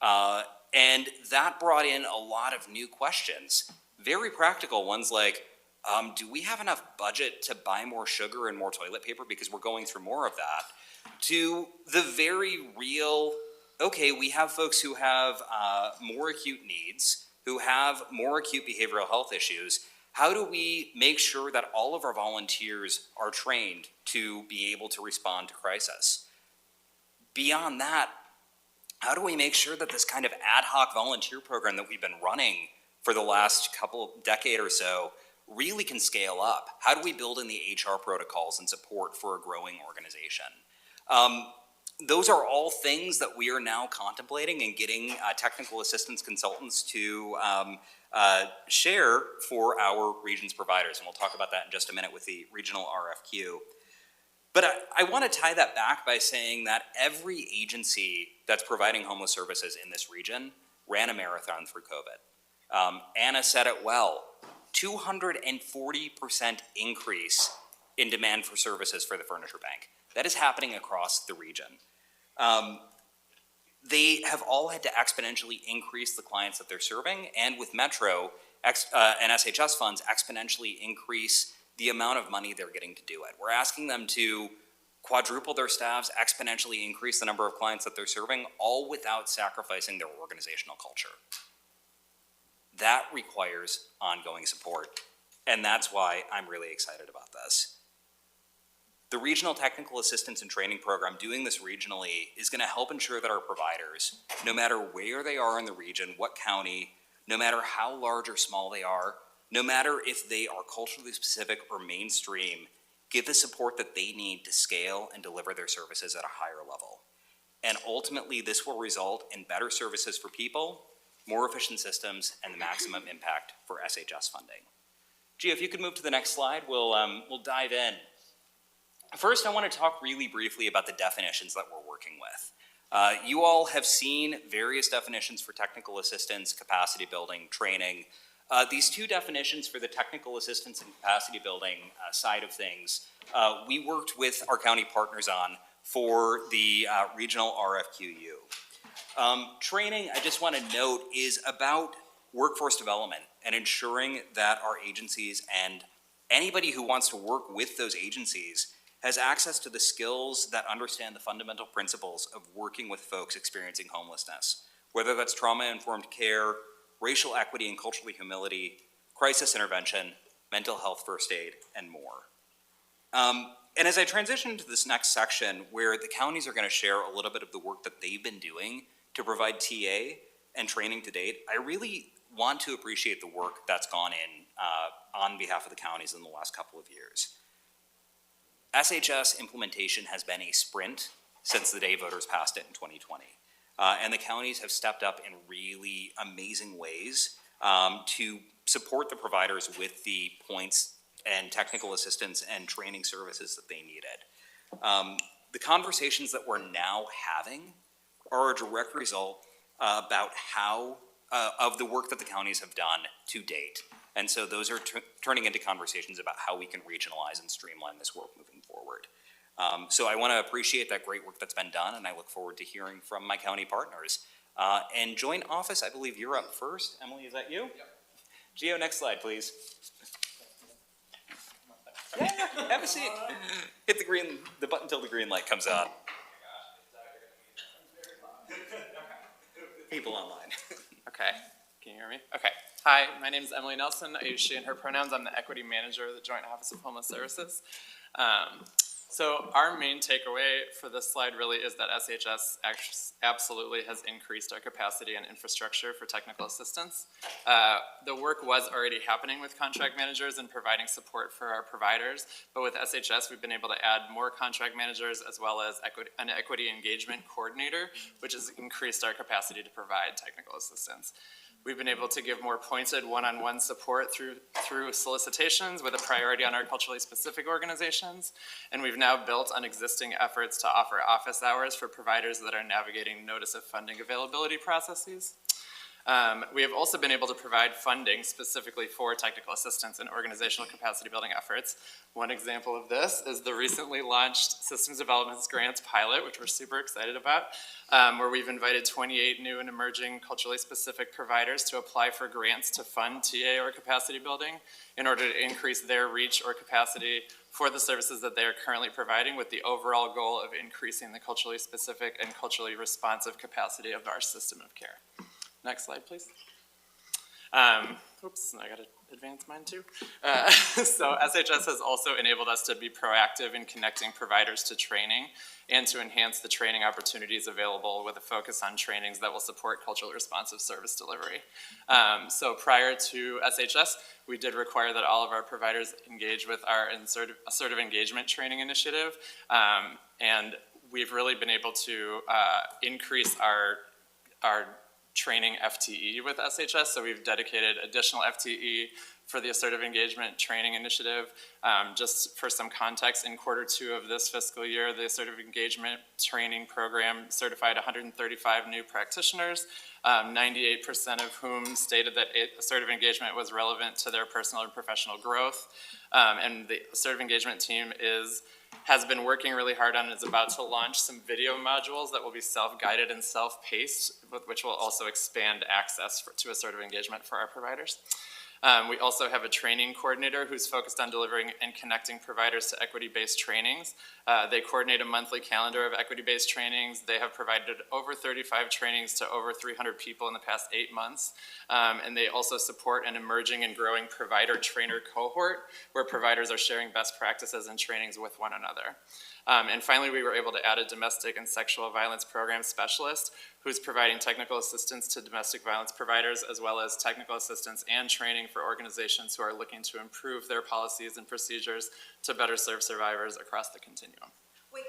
And that brought in a lot of new questions, very practical ones like, do we have enough budget to buy more sugar and more toilet paper because we're going through more of that, to the very real, okay, we have folks who have more acute needs, who have more acute behavioral health issues. How do we make sure that all of our volunteers are trained to be able to respond to crisis? Beyond that, how do we make sure that this kind of ad hoc volunteer program that we've been running for the last decade or so really can scale up? How do we build in the HR protocols and support for a growing organization? Those are all things that we are now contemplating and getting technical assistance consultants to share for our region's providers. And we'll talk about that in just a minute with the regional RFQ. But I want to tie that back by saying that every agency that's providing homeless services in this region ran a marathon through COVID. Anna said it well, 240% increase in demand for services for the Furniture Bank. That is happening across the region. They have all had to exponentially increase the clients that they're serving, and with Metro and SHS funds, exponentially increase the amount of money they're getting to do it. We're asking them to quadruple their staffs, exponentially increase the number of clients that they're serving, all without sacrificing their organizational culture. That requires ongoing support, and that's why I'm really excited about this. The Regional Technical Assistance and Training Program, doing this regionally, is going to help ensure that our providers, no matter where they are in the region, what county, no matter how large or small they are, no matter if they are culturally specific or mainstream, get the support that they need to scale and deliver their services at a higher level. And ultimately, this will result in better services for people, more efficient systems, and the maximum impact for SHS funding. Gio, if you could move to the next slide, we'll dive in. First, I want to talk really briefly about the definitions that we're working with. You all have seen various definitions for technical assistance, capacity building, training. These two definitions for the technical assistance and capacity building side of things, we worked with our county partners on for the regional RFQU. Training, I just want to note, is about workforce development and ensuring that our agencies and anybody who wants to work with those agencies has access to the skills that understand the fundamental principles of working with folks experiencing homelessness, whether that's trauma-informed care, racial equity and cultural humility, crisis intervention, mental health first aid, and more. And as I transition to this next section, where the counties are going to share a little bit of the work that they've been doing to provide TA and training to date, I really want to appreciate the work that's gone in on behalf of the counties in the last couple of years. SHS implementation has been a sprint since the day voters passed it in 2020. And the counties have stepped up in really amazing ways to support the providers with the points and technical assistance and training services that they needed. The conversations that we're now having are a direct result about how, of the work that the counties have done to date. And so those are turning into conversations about how we can regionalize and streamline this work moving forward. So I want to appreciate that great work that's been done, and I look forward to hearing from my county partners. And joint office, I believe you're up first. Emily, is that you? Yep. Gio, next slide, please. Yeah, have a seat. Hit the button until the green light comes on. People online. Okay, can you hear me? Okay. Hi, my name is Emily Nelson. I use she and her pronouns. I'm the equity manager of the Joint Office of Homeless Services. So our main takeaway for this slide really is that SHS absolutely has increased our capacity and infrastructure for technical assistance. The work was already happening with contract managers and providing support for our providers, but with SHS we've been able to add more contract managers as well as an equity engagement coordinator, which has increased our capacity to provide technical assistance. We've been able to give more pointed one-on-one support through solicitations with a priority on our culturally specific organizations. And we've now built on existing efforts to offer office hours for providers that are navigating notice of funding availability processes. We have also been able to provide funding specifically for technical assistance and organizational capacity building efforts. One example of this is the recently launched Systems Development Grants pilot, which we're super excited about, where we've invited 28 new and emerging culturally specific providers to apply for grants to fund TA or capacity building in order to increase their reach or capacity for the services that they are currently providing, with the overall goal of increasing the culturally specific and culturally responsive capacity of our system of care. Next slide, please. Oops, I gotta advance mine too. So SHS has also enabled us to be proactive in connecting providers to training and to enhance the training opportunities available with a focus on trainings that will support culturally responsive service delivery. So prior to SHS, we did require that all of our providers engage with our assertive engagement training initiative, and we've really been able to increase our training FTE with SHS, so we've dedicated additional FTE for the Assertive Engagement Training Initiative. Just for some context, in Q2 of this fiscal year, the Assertive Engagement Training Program certified 135 new practitioners, 98% of whom stated that assertive engagement was relevant to their personal and professional growth. And the Assertive Engagement team has been working really hard on and is about to launch some video modules that will be self-guided and self-paced, which will also expand access to assertive engagement for our providers. We also have a training coordinator who's focused on delivering and connecting providers to equity-based trainings. They coordinate a monthly calendar of equity-based trainings. They have provided over 35 trainings to over 300 people in the past 8 months. And they also support an emerging and growing provider trainer cohort where providers are sharing best practices and trainings with one another. And finally, we were able to add a domestic and sexual violence program specialist who's providing technical assistance to domestic violence providers, as well as technical assistance and training for organizations who are looking to improve their policies and procedures to better serve survivors across the continuum. Wait,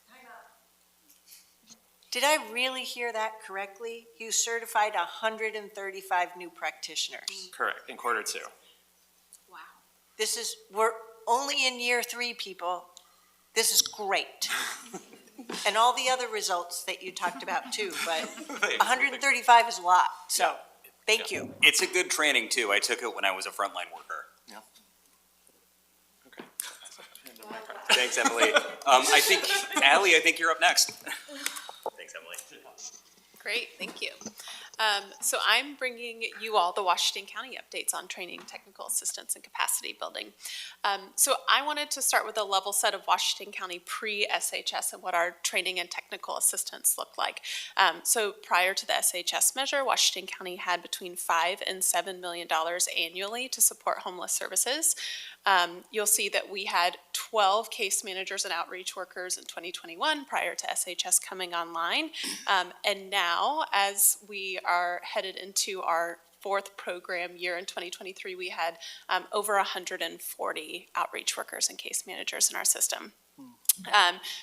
time out. Did I really hear that correctly? You certified 135 new practitioners. Correct, in quarter 2. Wow. We're only in year 3, people. This is great. And all the other results that you talked about too, but 135 is a lot, so thank you. It's a good training too. I took it when I was a frontline worker. Yeah. Okay. Thanks, Emily. I think, Allie, I think you're up next. Thanks, Emily. Great, thank you. So I'm bringing you all the Washington County updates on training, technical assistance, and capacity building. So I wanted to start with a level set of Washington County pre-SHS and what our training and technical assistance looked like. So prior to the SHS measure, Washington County had between $5 and $7 million annually to support homeless services. You'll see that we had 12 case managers and outreach workers in 2021 prior to SHS coming online. And now, as we are headed into our 4th program year in 2023, we had over 140 outreach workers and case managers in our system.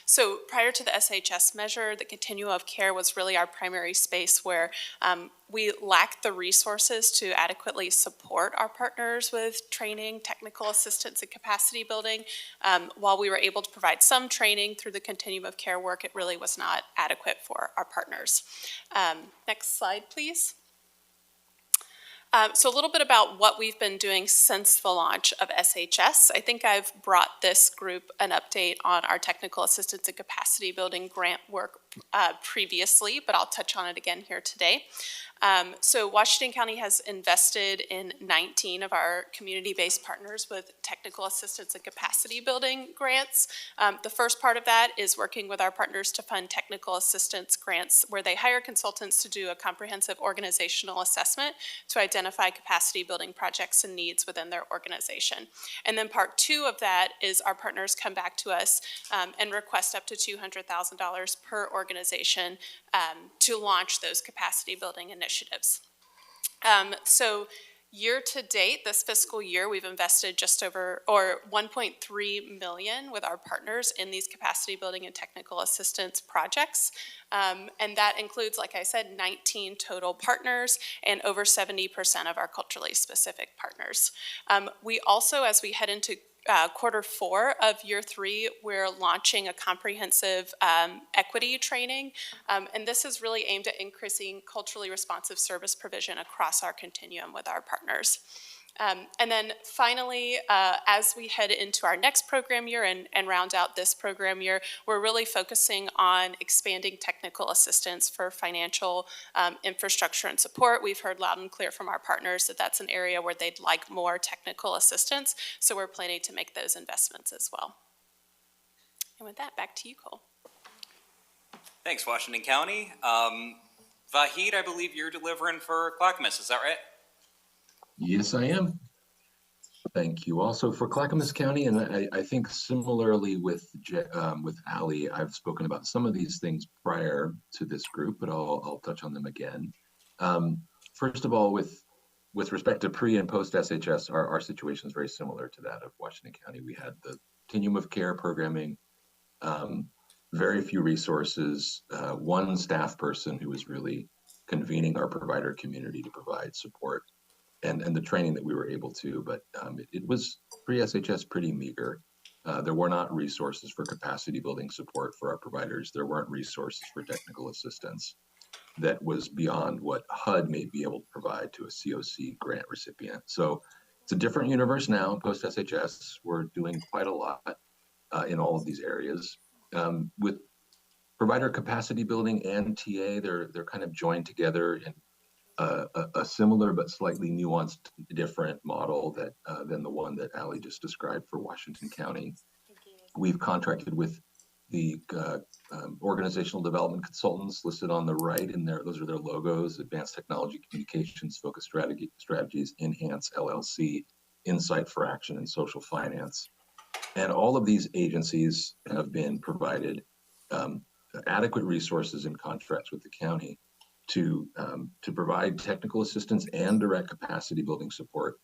So prior to the SHS measure, the continuum of care was really our primary space where we lacked the resources to adequately support our partners with training, technical assistance, and capacity building. While we were able to provide some training through the continuum of care work, it really was not adequate for our partners. Next slide, please. So a little bit about what we've been doing since the launch of SHS. I think I've brought this group an update on our technical assistance and capacity building grant work previously, but I'll touch on it again here today. So Washington County has invested in 19 of our community-based partners with technical assistance and capacity building grants. The first part of that is working with our partners to fund technical assistance grants where they hire consultants to do a comprehensive organizational assessment to identify capacity building projects and needs within their organization. And then part 2 of that is our partners come back to us and request up to $200,000 per organization to launch those capacity building initiatives. So year to date, this fiscal year, we've invested just over or $1.3 million with our partners in these capacity building and technical assistance projects. And that includes, like I said, 19 total partners and over 70% of our culturally specific partners. We also, as we head into quarter 4 of year 3, we're launching a comprehensive equity training, and this is really aimed at increasing culturally responsive service provision across our continuum with our partners. And then finally, as we head into our next program year and round out this program year, we're really focusing on expanding technical assistance for financial infrastructure and support. We've heard loud and clear from our partners that that's an area where they'd like more technical assistance, so we're planning to make those investments as well. And with that, back to you, Cole. Thanks, Washington County. Vahid, I believe you're delivering for Clackamas, is that right? Yes, I am. Thank you. Also for Clackamas County, and I think similarly with Allie, I've spoken about some of these things prior to this group, but I'll touch on them again. First of all, with respect to pre and post SHS, our situation is very similar to that of Washington County. We had the continuum of care programming, very few resources, one staff person who was really convening our provider community to provide support. And the training that we were able to, but it was pre-SHS pretty meager. There were not resources for capacity building support for our providers. There weren't resources for technical assistance that was beyond what HUD may be able to provide to a COC grant recipient. So it's a different universe now, post-SHS. We're doing quite a lot in all of these areas. With provider capacity building and TA, they're kind of joined together a similar but slightly nuanced, different model that than the one that Ali just described for Washington County. We've contracted with the organizational development consultants listed on the right in there. Those are their logos: Advanced Technology Communications, Focused Strategies, Enhance LLC, Insight for Action, and Social Finance. And all of these agencies have been provided adequate resources and contracts with the county to provide technical assistance and direct capacity building support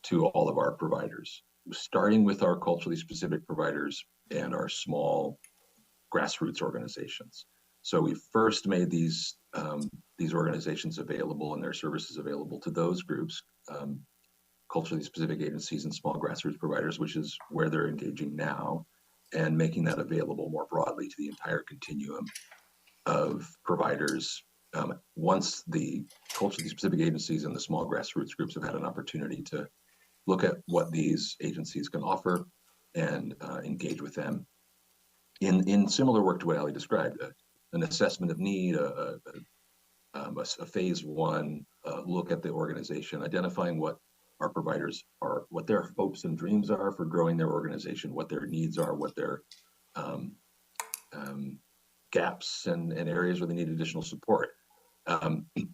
to all of our providers, starting with our culturally specific providers and our small grassroots organizations. So we first made these organizations available and their services available to those groups, culturally specific agencies and small grassroots providers, which is where they're engaging now, and making that available more broadly to the entire continuum of providers. Once the culturally specific agencies and the small grassroots groups have had an opportunity to look at what these agencies can offer and engage with them in similar work to what Ali described, an assessment of need, a phase one look at the organization, identifying what our providers are, what their hopes and dreams are for growing their organization, what their needs are, what their gaps and areas where they need additional support.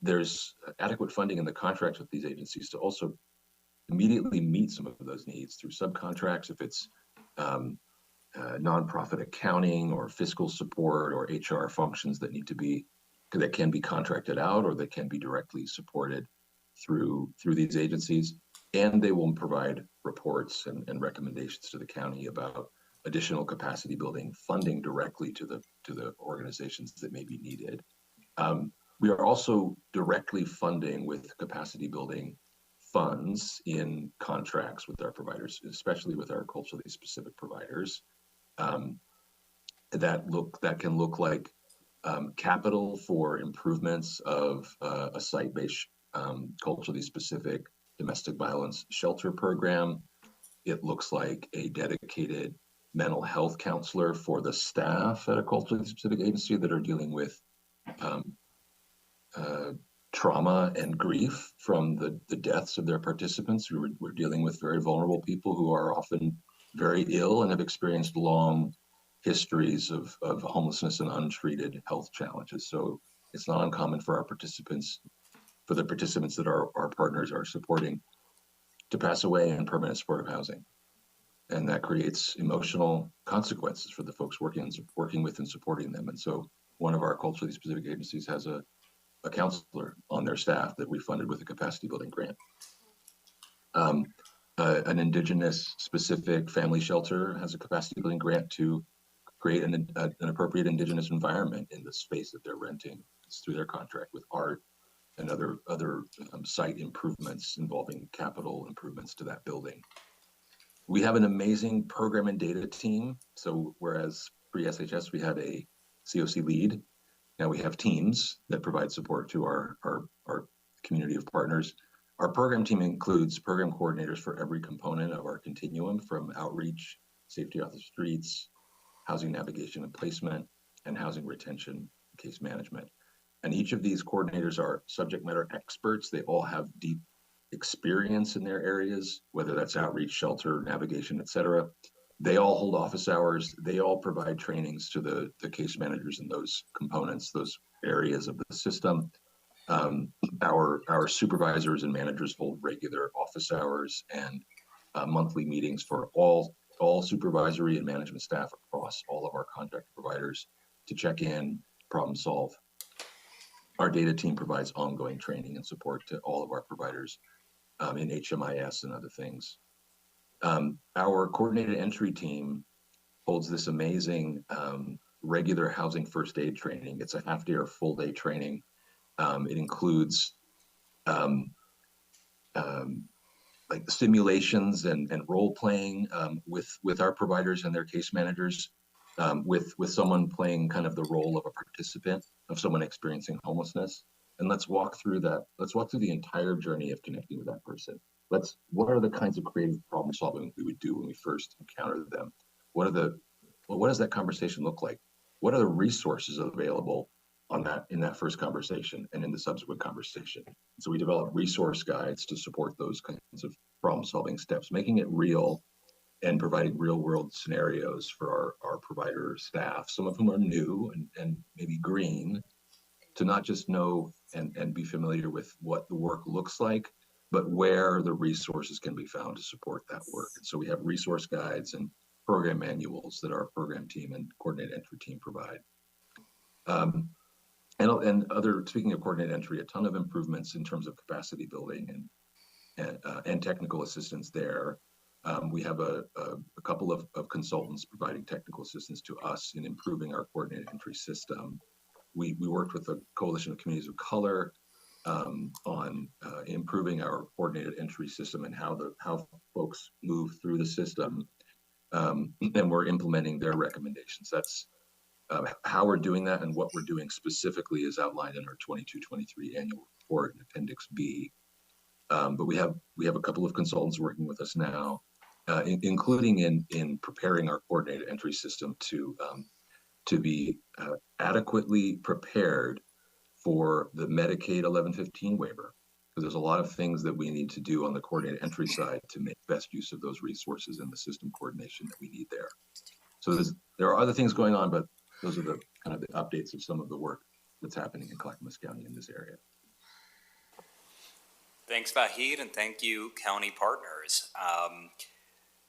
There's adequate funding in the contracts with these agencies to also immediately meet some of those needs through subcontracts, if it's nonprofit accounting or fiscal support or HR functions that can be contracted out or that can be directly supported through these agencies. And they will provide reports and recommendations to the county about additional capacity building funding directly to the organizations that may be needed. We are also directly funding with capacity building funds in contracts with our providers, especially with our culturally specific providers. That can look like capital for improvements of a site-based culturally specific domestic violence shelter program. It looks like a dedicated mental health counselor for the staff at a culturally specific agency that are dealing with trauma and grief from the deaths of their participants. We're dealing with very vulnerable people who are often very ill and have experienced long histories of homelessness and untreated health challenges. So it's not uncommon for the participants that our partners are supporting to pass away in permanent supportive housing. And that creates emotional consequences for the folks working with and supporting them. And so one of our culturally specific agencies has a counselor on their staff that we funded with a capacity building grant. An Indigenous specific family shelter has a capacity building grant to create an appropriate Indigenous environment in the space that they're renting. It's through their contract with art and other site improvements involving capital improvements to that building. We have an amazing program and data team. So whereas pre-SHS we had a COC lead, now we have teams that provide support to our community of partners. Our program team includes program coordinators for every component of our continuum, from outreach, safety off the streets, housing navigation and placement, and housing retention, case management. And each of these coordinators are subject matter experts. They all have deep experience in their areas, whether that's outreach, shelter, navigation, et cetera. They all hold office hours. They all provide trainings to the case managers in those components, those areas of the system. Our supervisors and managers hold regular office hours and monthly meetings for all supervisory and management staff across all of our contract providers to check in, problem solve. Our data team provides ongoing training and support to all of our providers in HMIS and other things. Our coordinated entry team holds this amazing regular housing first aid training. It's a half day or full day training. It includes like simulations and role playing with our providers and their case managers, with someone playing kind of the role of a participant, of someone experiencing homelessness. And let's walk through that. Let's walk through the entire journey of connecting with that person. What are the kinds of creative problem solving we would do when we first encounter them? What does that conversation look like? What are the resources available on that in that first conversation and in the subsequent conversation. So we developed resource guides to support those kinds of problem-solving steps, making it real and providing real-world scenarios for our provider staff, some of whom are new and maybe green, to not just know and be familiar with what the work looks like, but where the resources can be found to support that work. And so we have resource guides and program manuals that our program team and coordinated entry team provide. Speaking of coordinated entry, a ton of improvements in terms of capacity building and technical assistance there. We have a couple of consultants providing technical assistance to us in improving our coordinated entry system. We worked with the Coalition of Communities of Color on improving our coordinated entry system and how folks move through the system, and we're implementing their recommendations. That's how we're doing that, and what we're doing specifically is outlined in our 22-23 annual report in Appendix B. But we have a couple of consultants working with us now, including in preparing our coordinated entry system to be adequately prepared for the Medicaid 1115 waiver, because there's a lot of things that we need to do on the coordinated entry side to make best use of those resources and the system coordination that we need there. So there are other things going on, but those are the kind of the updates of some of the work that's happening in Clackamas County in this area. Thanks, Vahid, and thank you, county partners.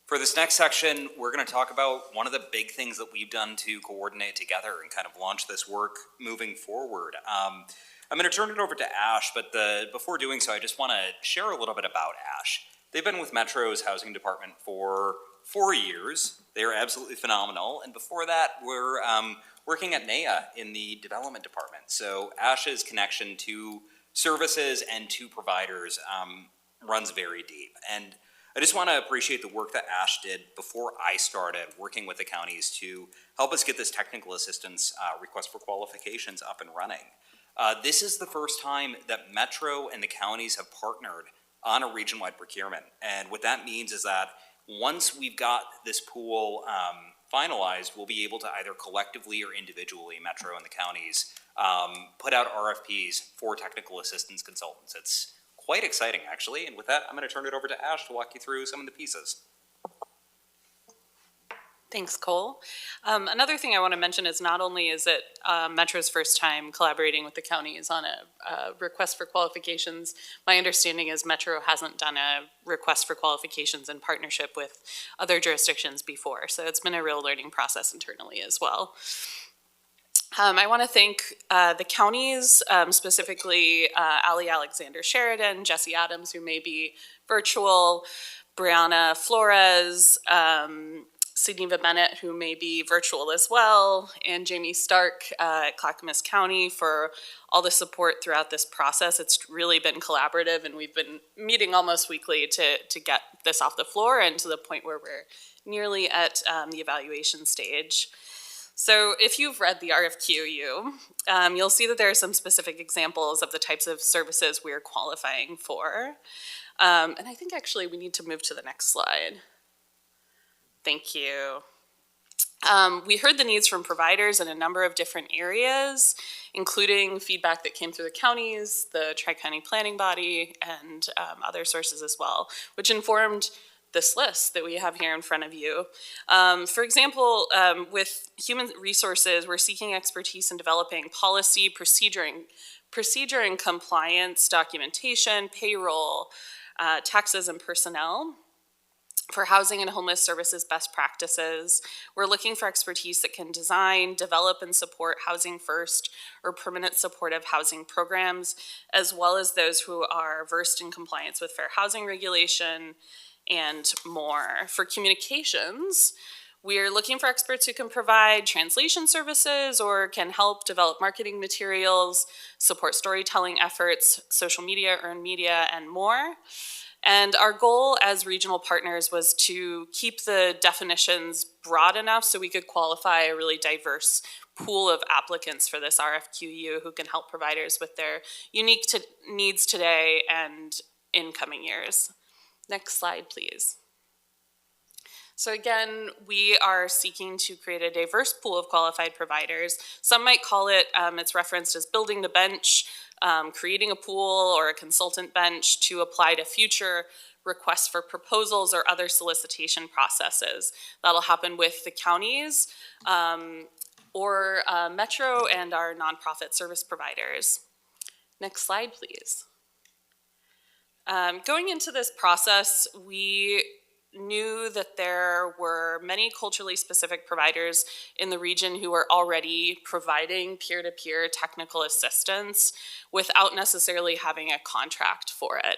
For this next section, we're going to talk about one of the big things that we've done to coordinate together and kind of launch this work moving forward. I'm going to turn it over to Ash, but before doing so, I just want to share a little bit about Ash. They've been with Metro's housing department for 4 years. They're absolutely phenomenal. And before that, we're working at NEA in the development department. So Ash's connection to services and to providers runs very deep. And I just want to appreciate the work that Ash did before I started working with the counties to help us get this technical assistance request for qualifications up and running. This is the first time that Metro and the counties have partnered on a region-wide procurement. And what that means is that once we've got this pool finalized, we'll be able to either collectively or individually, Metro and the counties, put out RFPs for technical assistance consultants. It's quite exciting, actually. And with that, I'm going to turn it over to Ash to walk you through some of the pieces. Thanks, Cole. Another thing I want to mention is not only is it Metro's first time collaborating with the counties on a request for qualifications, my understanding is Metro hasn't done a request for qualifications in partnership with other jurisdictions before. So it's been a real learning process internally as well. I want to thank the counties, specifically Ali Alexander Sheridan, Jesse Adams, who may be virtual, Brianna Flores, Sidneva Bennett, who may be virtual as well, and Jamie Stark at Clackamas County for all the support throughout this process. It's really been collaborative, and we've been meeting almost weekly to get this off the floor and to the point where we're nearly at the evaluation stage. So if you've read the RFQ, you'll see that there are some specific examples of the types of services we're qualifying for. And I think actually we need to move to the next slide. Thank you. We heard the needs from providers in a number of different areas, including feedback that came through the counties, the Tri-County Planning Body, and other sources as well, which informed this list that we have here in front of you. For example, with human resources, we're seeking expertise in developing policy, procedure and compliance, documentation, payroll, taxes and personnel. For housing and homeless services best practices, we're looking for expertise that can design, develop, and support housing first or permanent supportive housing programs, as well as those who are versed in compliance with fair housing regulation and more. For communications, we're looking for experts who can provide translation services or can help develop marketing materials, support storytelling efforts, social media, earned media, and more. And our goal as regional partners was to keep the definitions broad enough so we could qualify a really diverse pool of applicants for this RFQU who can help providers with their unique needs today and in coming years. Next slide, please. So again, we are seeking to create a diverse pool of qualified providers. Some might call it, it's referenced as building the bench, creating a pool or a consultant bench to apply to future requests for proposals or other solicitation processes. That'll happen with the counties or Metro and our nonprofit service providers. Next slide, please. Going into this process, we knew that there were many culturally specific providers in the region who were already providing peer-to-peer technical assistance without necessarily having a contract for it.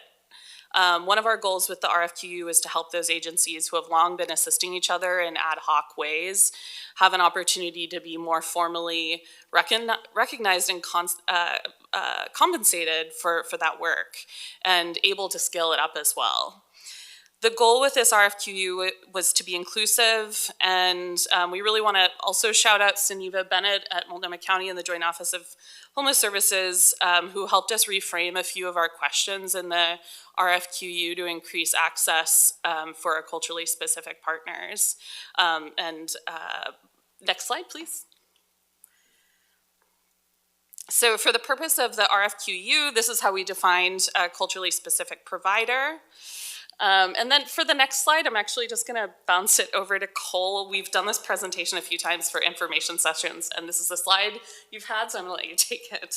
One of our goals with the RFQU is to help those agencies who have long been assisting each other in ad hoc ways have an opportunity to be more formally recognized and compensated for that work and able to scale it up as well. The goal with this RFQU was to be inclusive, and we really want to also shout out Suneva Bennett at Multnomah County and the Joint Office of Homeless Services, who helped us reframe a few of our questions in the RFQU to increase access for our culturally specific partners. Next slide, please. So for the purpose of the RFQU, this is how we defined a culturally specific provider. And then for the next slide, I'm actually just going to bounce it over to Cole. We've done this presentation a few times for information sessions, and this is a slide you've had, so I'm going to let you take it.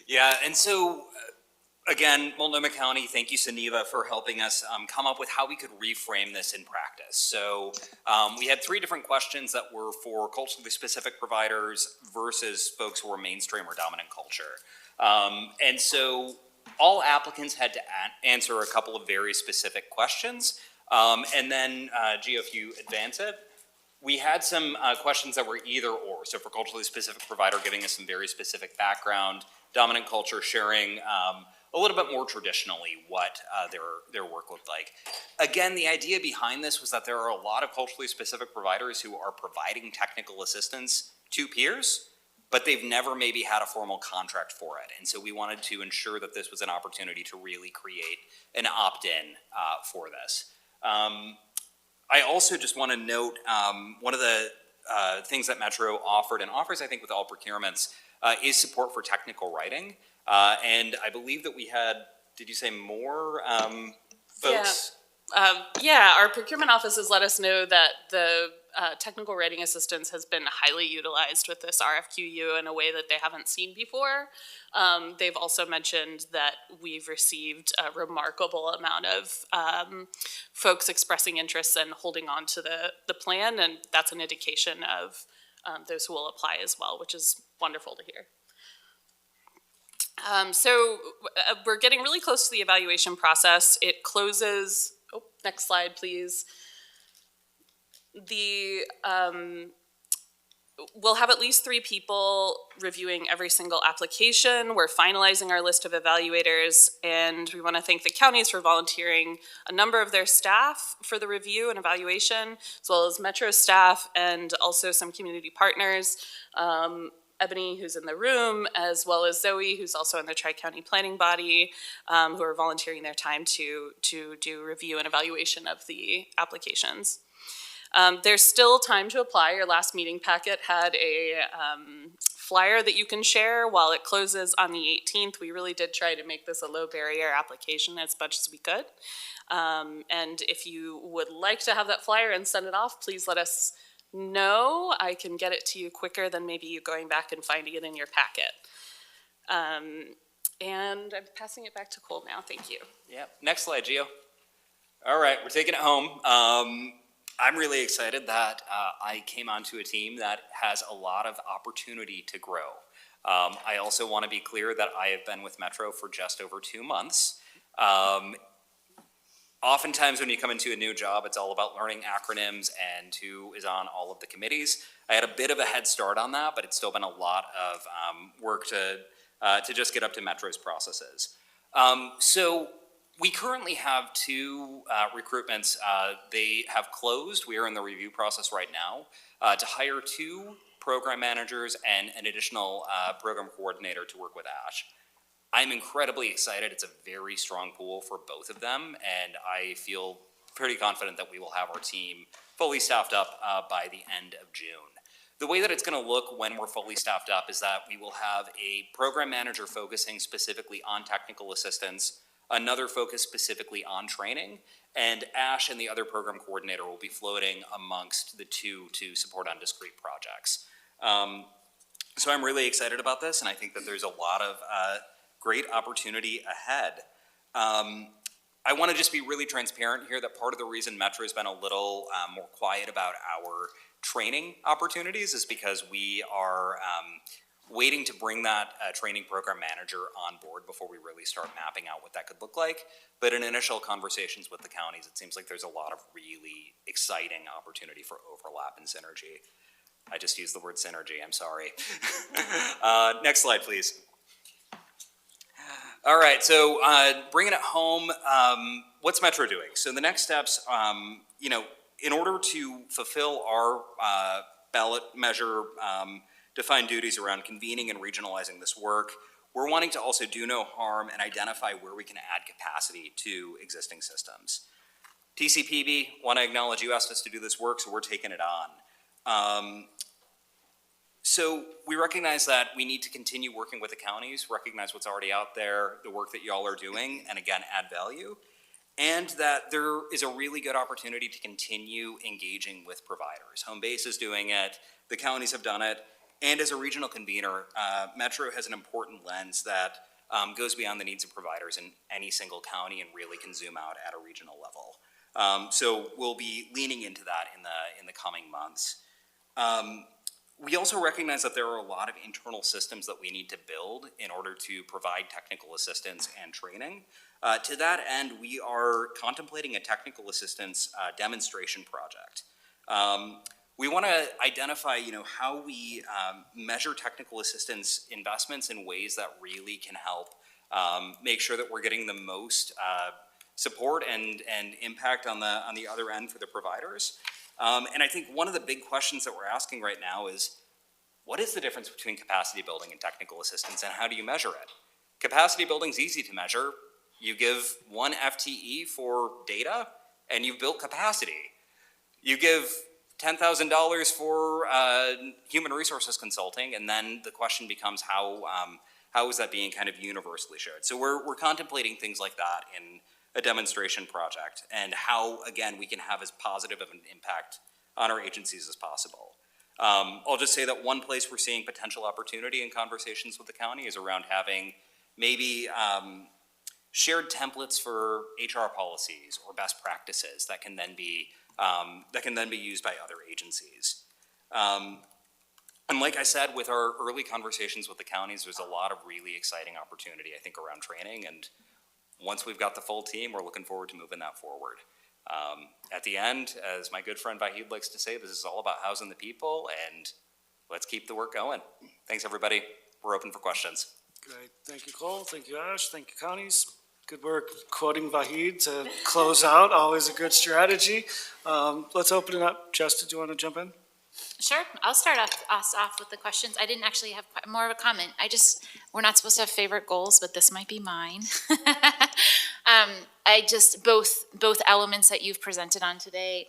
Yeah, and so again, Multnomah County, thank you, Suneva, for helping us come up with how we could reframe this in practice. So we had 3 different questions that were for culturally specific providers versus folks who are mainstream or dominant culture. And so all applicants had to answer a couple of very specific questions. And then, Gio, if you advance it, we had some questions that were either or. So for culturally specific provider, giving us some very specific background, dominant culture sharing a little bit more traditionally what their work looked like. Again, the idea behind this was that there are a lot of culturally specific providers who are providing technical assistance to peers, but they've never maybe had a formal contract for it. And so we wanted to ensure that this was an opportunity to really create an opt-in for this. I also just want to note one of the things that Metro offered and offers, I think, with all procurements is support for technical writing. And I believe that we had, did you say more folks? Yeah, our procurement office has let us know that the technical writing assistance has been highly utilized with this RFQU in a way that they haven't seen before. They've also mentioned that we've received a remarkable amount of folks expressing interest and holding on to the plan, and that's an indication of those who will apply as well, which is wonderful to hear. So we're getting really close to the evaluation process. It closes, next slide, please. We'll have at least 3 people reviewing every single application. We're finalizing our list of evaluators, and we want to thank the counties for volunteering a number of their staff for the review and evaluation, as well as Metro staff and also some community partners. Ebony, who's in the room, as well as Zoe, who's also in the Tri-County Planning Body, who are volunteering their time to do review and evaluation of the applications. There's still time to apply. Your last meeting packet had a flyer that you can share while it closes on the 18th. We really did try to make this a low barrier application as much as we could. And if you would like to have that flyer and send it off, please let us know. I can get it to you quicker than maybe you going back and finding it in your packet. And I'm passing it back to Cole now. Thank you. Yeah, next slide, Gio. All right, we're taking it home. I'm really excited that I came onto a team that has a lot of opportunity to grow. I also want to be clear that I have been with Metro for just over 2 months. Oftentimes when you come into a new job, it's all about learning acronyms and who is on all of the committees. I had a bit of a head start on that, but it's still been a lot of work to just get up to Metro's processes. So we currently have 2 recruitments. They have closed. We are in the review process right now to hire 2 program managers and an additional program coordinator to work with Ash. I'm incredibly excited. It's a very strong pool for both of them, and I feel pretty confident that we will have our team fully staffed up by the end of June. The way that it's going to look when we're fully staffed up is that we will have a program manager focusing specifically on technical assistance, another focus specifically on training, and Ash and the other program coordinator will be floating amongst the two to support on discrete projects. So I'm really excited about this, and I think that there's a lot of great opportunity ahead. I want to just be really transparent here that part of the reason Metro has been a little more quiet about our training opportunities is because we are waiting to bring that training program manager on board before we really start mapping out what that could look like. But in initial conversations with the counties, it seems like there's a lot of really exciting opportunity for overlap and synergy. I just used the word synergy, I'm sorry. Next slide, please. All right, so bringing it home, what's Metro doing? So the next steps, you know, in order to fulfill our ballot measure defined duties around convening and regionalizing this work, we're wanting to also do no harm and identify where we can add capacity to existing systems. TCPB, want to acknowledge you asked us to do this work, so we're taking it on. So we recognize that we need to continue working with the counties, recognize what's already out there, the work that y'all are doing, and again, add value. And that there is a really good opportunity to continue engaging with providers. Home Base is doing it, the counties have done it, and as a regional convener, Metro has an important lens that goes beyond the needs of providers in any single county and really can zoom out at a regional level. So we'll be leaning into that in the coming months. We also recognize that there are a lot of internal systems that we need to build in order to provide technical assistance and training. To that end, we are contemplating a technical assistance demonstration project. We want to identify, you know, how we measure technical assistance investments in ways that really can help make sure that we're getting the most support and impact on the other end for the providers. And I think one of the big questions that we're asking right now is, what is the difference between capacity building and technical assistance, and how do you measure it? Capacity building is easy to measure. You give 1 FTE for data, and you've built capacity. You give $10,000 for human resources consulting, and then the question becomes how is that being kind of universally shared? So we're contemplating things like that in a demonstration project, and how, again, we can have as positive of an impact on our agencies as possible. I'll just say that one place we're seeing potential opportunity in conversations with the county is around having maybe shared templates for HR policies or best practices that can then be used by other agencies. And like I said, with our early conversations with the counties, there's a lot of really exciting opportunity, I think, around training. And once we've got the full team, we're looking forward to moving that forward. At the end, as my good friend Vahid likes to say, this is all about housing the people, and let's keep the work going. Thanks, everybody. We're open for questions. Great. Thank you, Cole. Thank you, Ash. Thank you, counties. Good work quoting Vahid to close out. Always a good strategy. Let's open it up. Jess, did you want to jump in? Sure, I'll start us off with the questions. I didn't actually have more of a comment. We're not supposed to have favorite goals, but this might be mine. Both elements that you've presented on today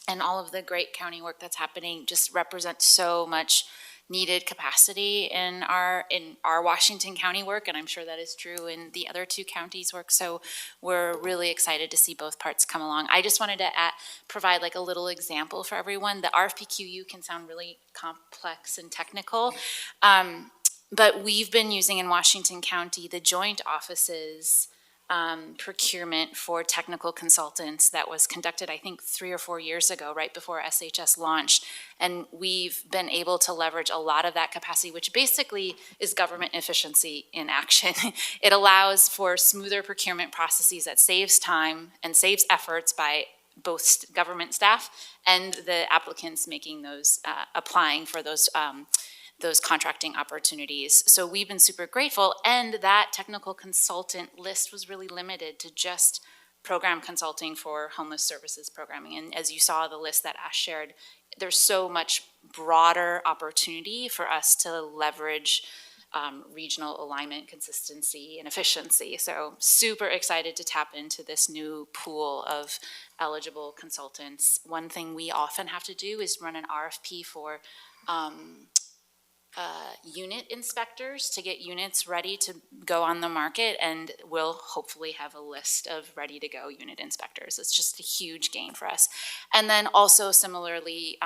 and all of the great county work that's happening just represent so much needed capacity in our Washington County work, and I'm sure that is true in the other two counties' work. So we're really excited to see both parts come along. I just wanted to provide like a little example for everyone. The RFPQU can sound really complex and technical, but we've been using in Washington County the joint offices procurement for technical consultants that was conducted, I think, 3 or 4 years ago, right before SHS launched. And we've been able to leverage a lot of that capacity, which basically is government efficiency in action. It allows for smoother procurement processes that saves time and saves efforts by both government staff and the applicants making those, applying for those contracting opportunities. So we've been super grateful, and that technical consultant list was really limited to just program consulting for homeless services programming. And as you saw the list that Ash shared, there's so much broader opportunity for us to leverage regional alignment, consistency, and efficiency. So super excited to tap into this new pool of eligible consultants. One thing we often have to do is run an RFP for unit inspectors to get units ready to go on the market, and we'll hopefully have a list of ready to go unit inspectors. It's just a huge gain for us. And then also similarly,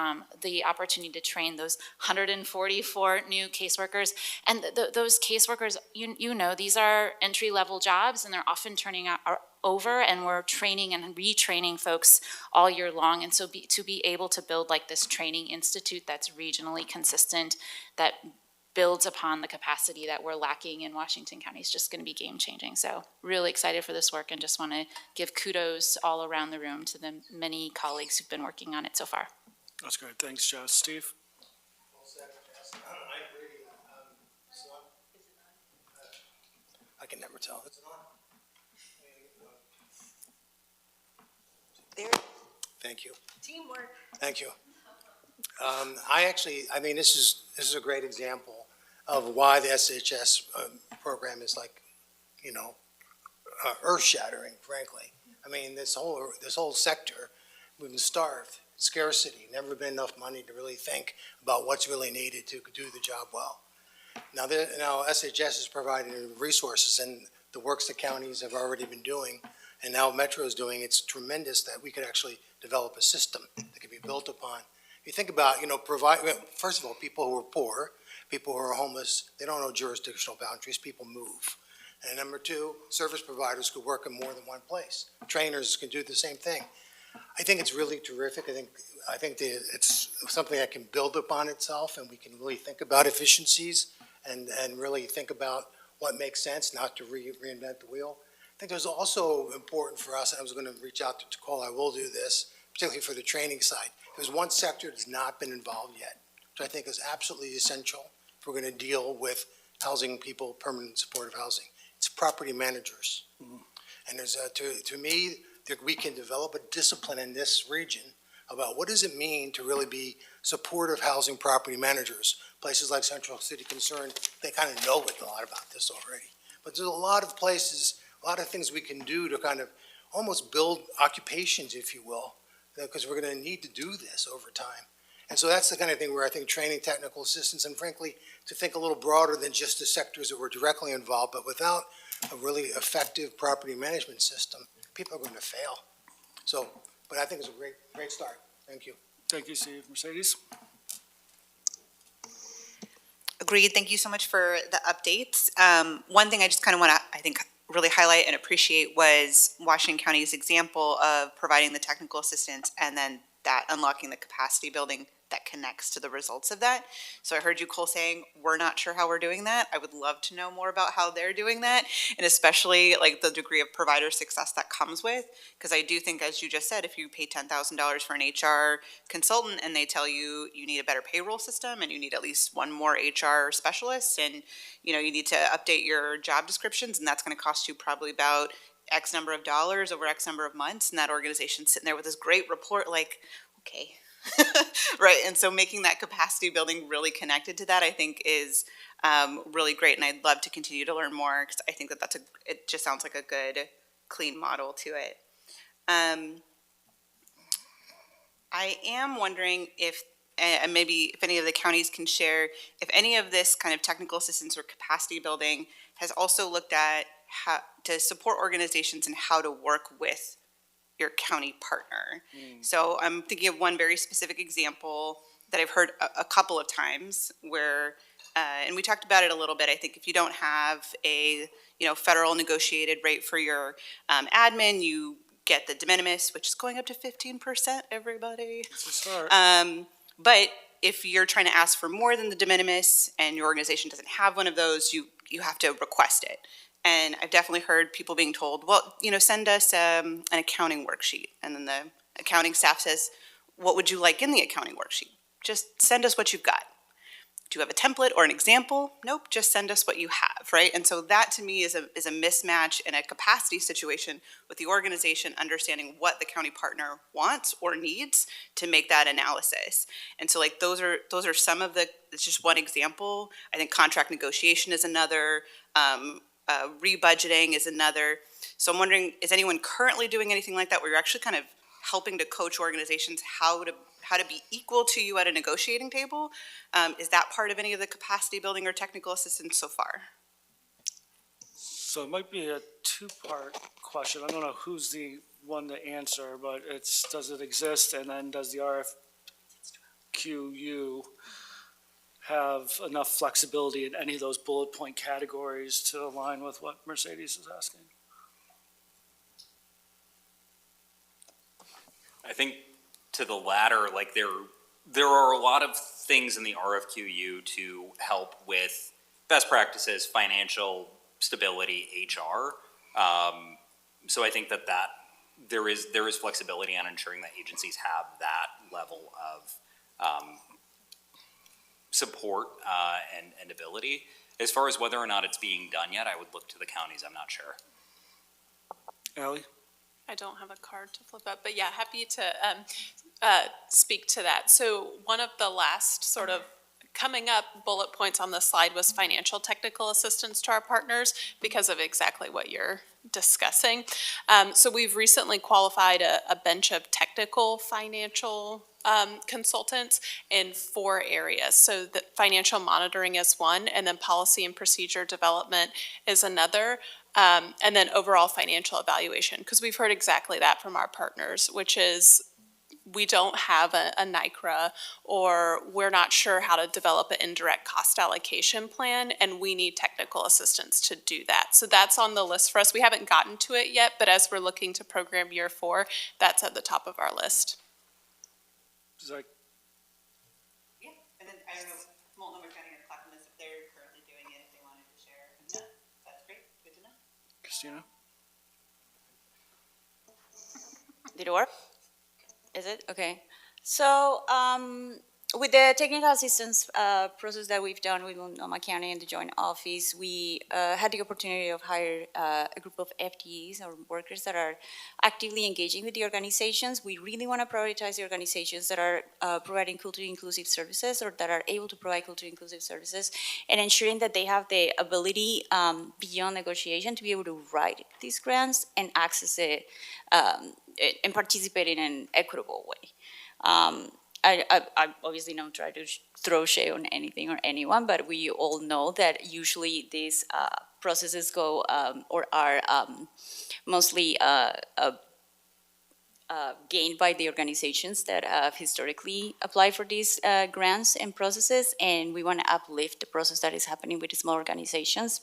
the opportunity to train those 144 new caseworkers. And those caseworkers, you know, these are entry-level jobs, and they're often turning out over, and we're training and retraining folks all year long. And so to be able to build like this training institute that's regionally consistent, that builds upon the capacity that we're lacking in Washington County is just going to be game changing. So really excited for this work, and just want to give kudos all around the room to the many colleagues who've been working on it so far. That's great. Thanks, Jess. Steve? I can never tell. Is it on? There. Thank you. Teamwork. Thank you. I mean, this is a great example of why the SHS program is like, you know, earth-shattering, frankly. I mean, this whole sector, we've been starved, scarcity, never been enough money to really think about what's really needed to do the job well. Now SHS is providing resources, and the works the counties have already been doing, and now Metro is doing. It's tremendous that we could actually develop a system that could be built upon. You think about, you know, first of all, people who are poor, people who are homeless, they don't know jurisdictional boundaries, people move. And number two, service providers could work in more than one place. Trainers can do the same thing. I think it's really terrific. I think that it's something that can build upon itself, and we can really think about efficiencies and really think about what makes sense, not to reinvent the wheel. I think it was also important for us, and I was going to reach out to Nicole, I will do this, particularly for the training side. There's one sector that's not been involved yet, which I think is absolutely essential if we're going to deal with housing people, permanent supportive housing. It's property managers. Mm-hmm. And there's to me, we can develop a discipline in this region about what does it mean to really be supportive housing property managers. Places like Central City Concern, they kind of know a lot about this already. But there's a lot of places, a lot of things we can do to kind of almost build occupations, if you will, because we're going to need to do this over time. And so that's the kind of thing where I think training technical assistants, and frankly, to think a little broader than just the sectors that were directly involved, but without a really effective property management system, people are going to fail. So, but I think it's a great start. Thank you. Thank you, Steve. Mercedes? Agreed. Thank you so much for the updates. One thing I just kind of want to, I think, really highlight and appreciate was Washington County's example of providing the technical assistance and then that unlocking the capacity building that connects to the results of that. So I heard you, Cole, saying we're not sure how we're doing that. I would love to know more about how they're doing that, and especially like the degree of provider success that comes with, because I do think, as you just said, if you pay $10,000 for an HR consultant and they tell you you need a better payroll system and you need at least one more HR specialist, and you know you need to update your job descriptions, and that's going to cost you probably about X number of dollars over X number of months, and that organization's sitting there with this great report like, okay. Right, and so making that capacity building really connected to that, I think, is really great, and I'd love to continue to learn more because I think that it just sounds like a good, clean model to it. I am wondering if, and maybe if any of the counties can share, if any of this kind of technical assistance or capacity building has also looked at how to support organizations and how to work with your county partner. So I'm thinking of one very specific example that I've heard a couple of times where, and we talked about it a little bit, I think if you don't have a federal negotiated rate for your admin, you get the de minimis, which is going up to 15%, everybody. It's a start. But if you're trying to ask for more than the de minimis and your organization doesn't have one of those, you have to request it. And I've definitely heard people being told, well, send us an accounting worksheet. And then the accounting staff says, what would you like in the accounting worksheet? Just send us what you've got. do you have a template or an example? Nope, just send us what you have, right? And so that to me is a mismatch in a capacity situation with the organization understanding what the county partner wants or needs to make that analysis. And so like those are some of the, it's just one example. I think contract negotiation is another, rebudgeting is another. So I'm wondering, is anyone currently doing anything like that where you're actually kind of helping to coach organizations how to be equal to you at a negotiating table? Is that part of any of the capacity building or technical assistance so far? So it might be a two-part question. I don't know who's the one to answer, but it's, does it exist? And then does the RFQU have enough flexibility in any of those bullet point categories to align with what Mercedes is asking? I think to the latter, like there are a lot of things in the RFQU to help with best practices, financial stability, HR. So I think that there is flexibility on ensuring that agencies have that level of support and ability. As far as whether or not it's being done yet, I would look to the counties. I'm not sure. Allie? I don't have a card to flip up, but yeah, happy to speak to that. So one of the last sort of coming up bullet points on the slide was financial technical assistance to our partners because of exactly what you're discussing. So we've recently qualified a bench of technical financial consultants in 4 areas. So the financial monitoring is one, and then policy and procedure development is another. And then overall financial evaluation, because we've heard exactly that from our partners, which is we don't have a NICRA, or we're not sure how to develop an indirect cost allocation plan, and we need technical assistance to do that. So that's on the list for us. We haven't gotten to it yet, but as we're looking to program year 4, that's at the top of our list. Zach? Yeah, and then I don't know, Multnomah County or Clackamas, if they're currently doing it, if they wanted to share. No, that's great, good to know. Christina? Did it work? Is it? Okay. So with the technical assistance process that we've done with Multnomah County and the joint office, we had the opportunity of hire a group of FTEs or workers that are actively engaging with the organizations. We really want to prioritize the organizations that are providing culturally inclusive services or that are able to provide culturally inclusive services, and ensuring that they have the ability beyond negotiation to be able to write these grants and access it and participate in an equitable way. I obviously don't try to throw shade on anything or anyone, but we all know that usually these processes go or are mostly gained by the organizations that have historically applied for these grants and processes, and we want to uplift the process that is happening with the small organizations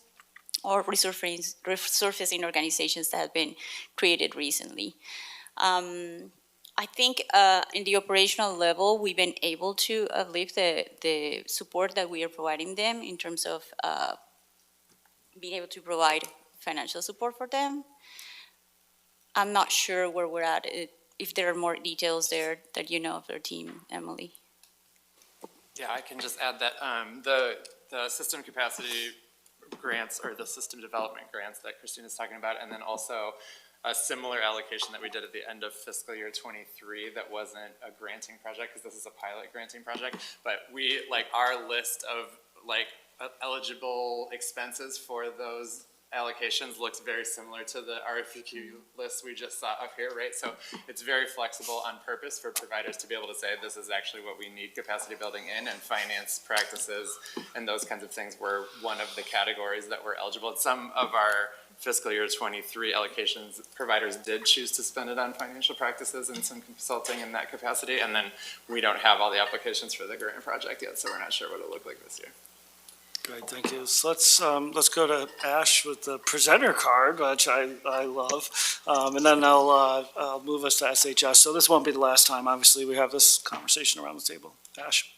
or resurfacing organizations that have been created recently. I think in the operational level, we've been able to lift the support that we are providing them in terms of being able to provide financial support for them. I'm not sure where we're at, if there are more details there that you know of their team, Emily. Yeah, I can just add that the system capacity grants, or the system development grants that Christina's talking about, and then also a similar allocation that we did at the end of fiscal year 23 that wasn't a granting project, because this is a pilot granting project, but we, like, our list of like eligible expenses for those allocations looks very similar to the RFQ list we just saw up here, right? So it's very flexible on purpose for providers to be able to say, this is actually what we need capacity building in, and finance practices and those kinds of things were one of the categories that were eligible. Some of our fiscal year 23 allocations, providers did choose to spend it on financial practices and some consulting in that capacity, and then we don't have all the applications for the grant project yet, so we're not sure what it'll look like this year. Great, thank you. So let's go to Ash with the presenter card, which I love, and then I'll move us to SHS. So this won't be the last time, obviously, we have this conversation around the table. Ash?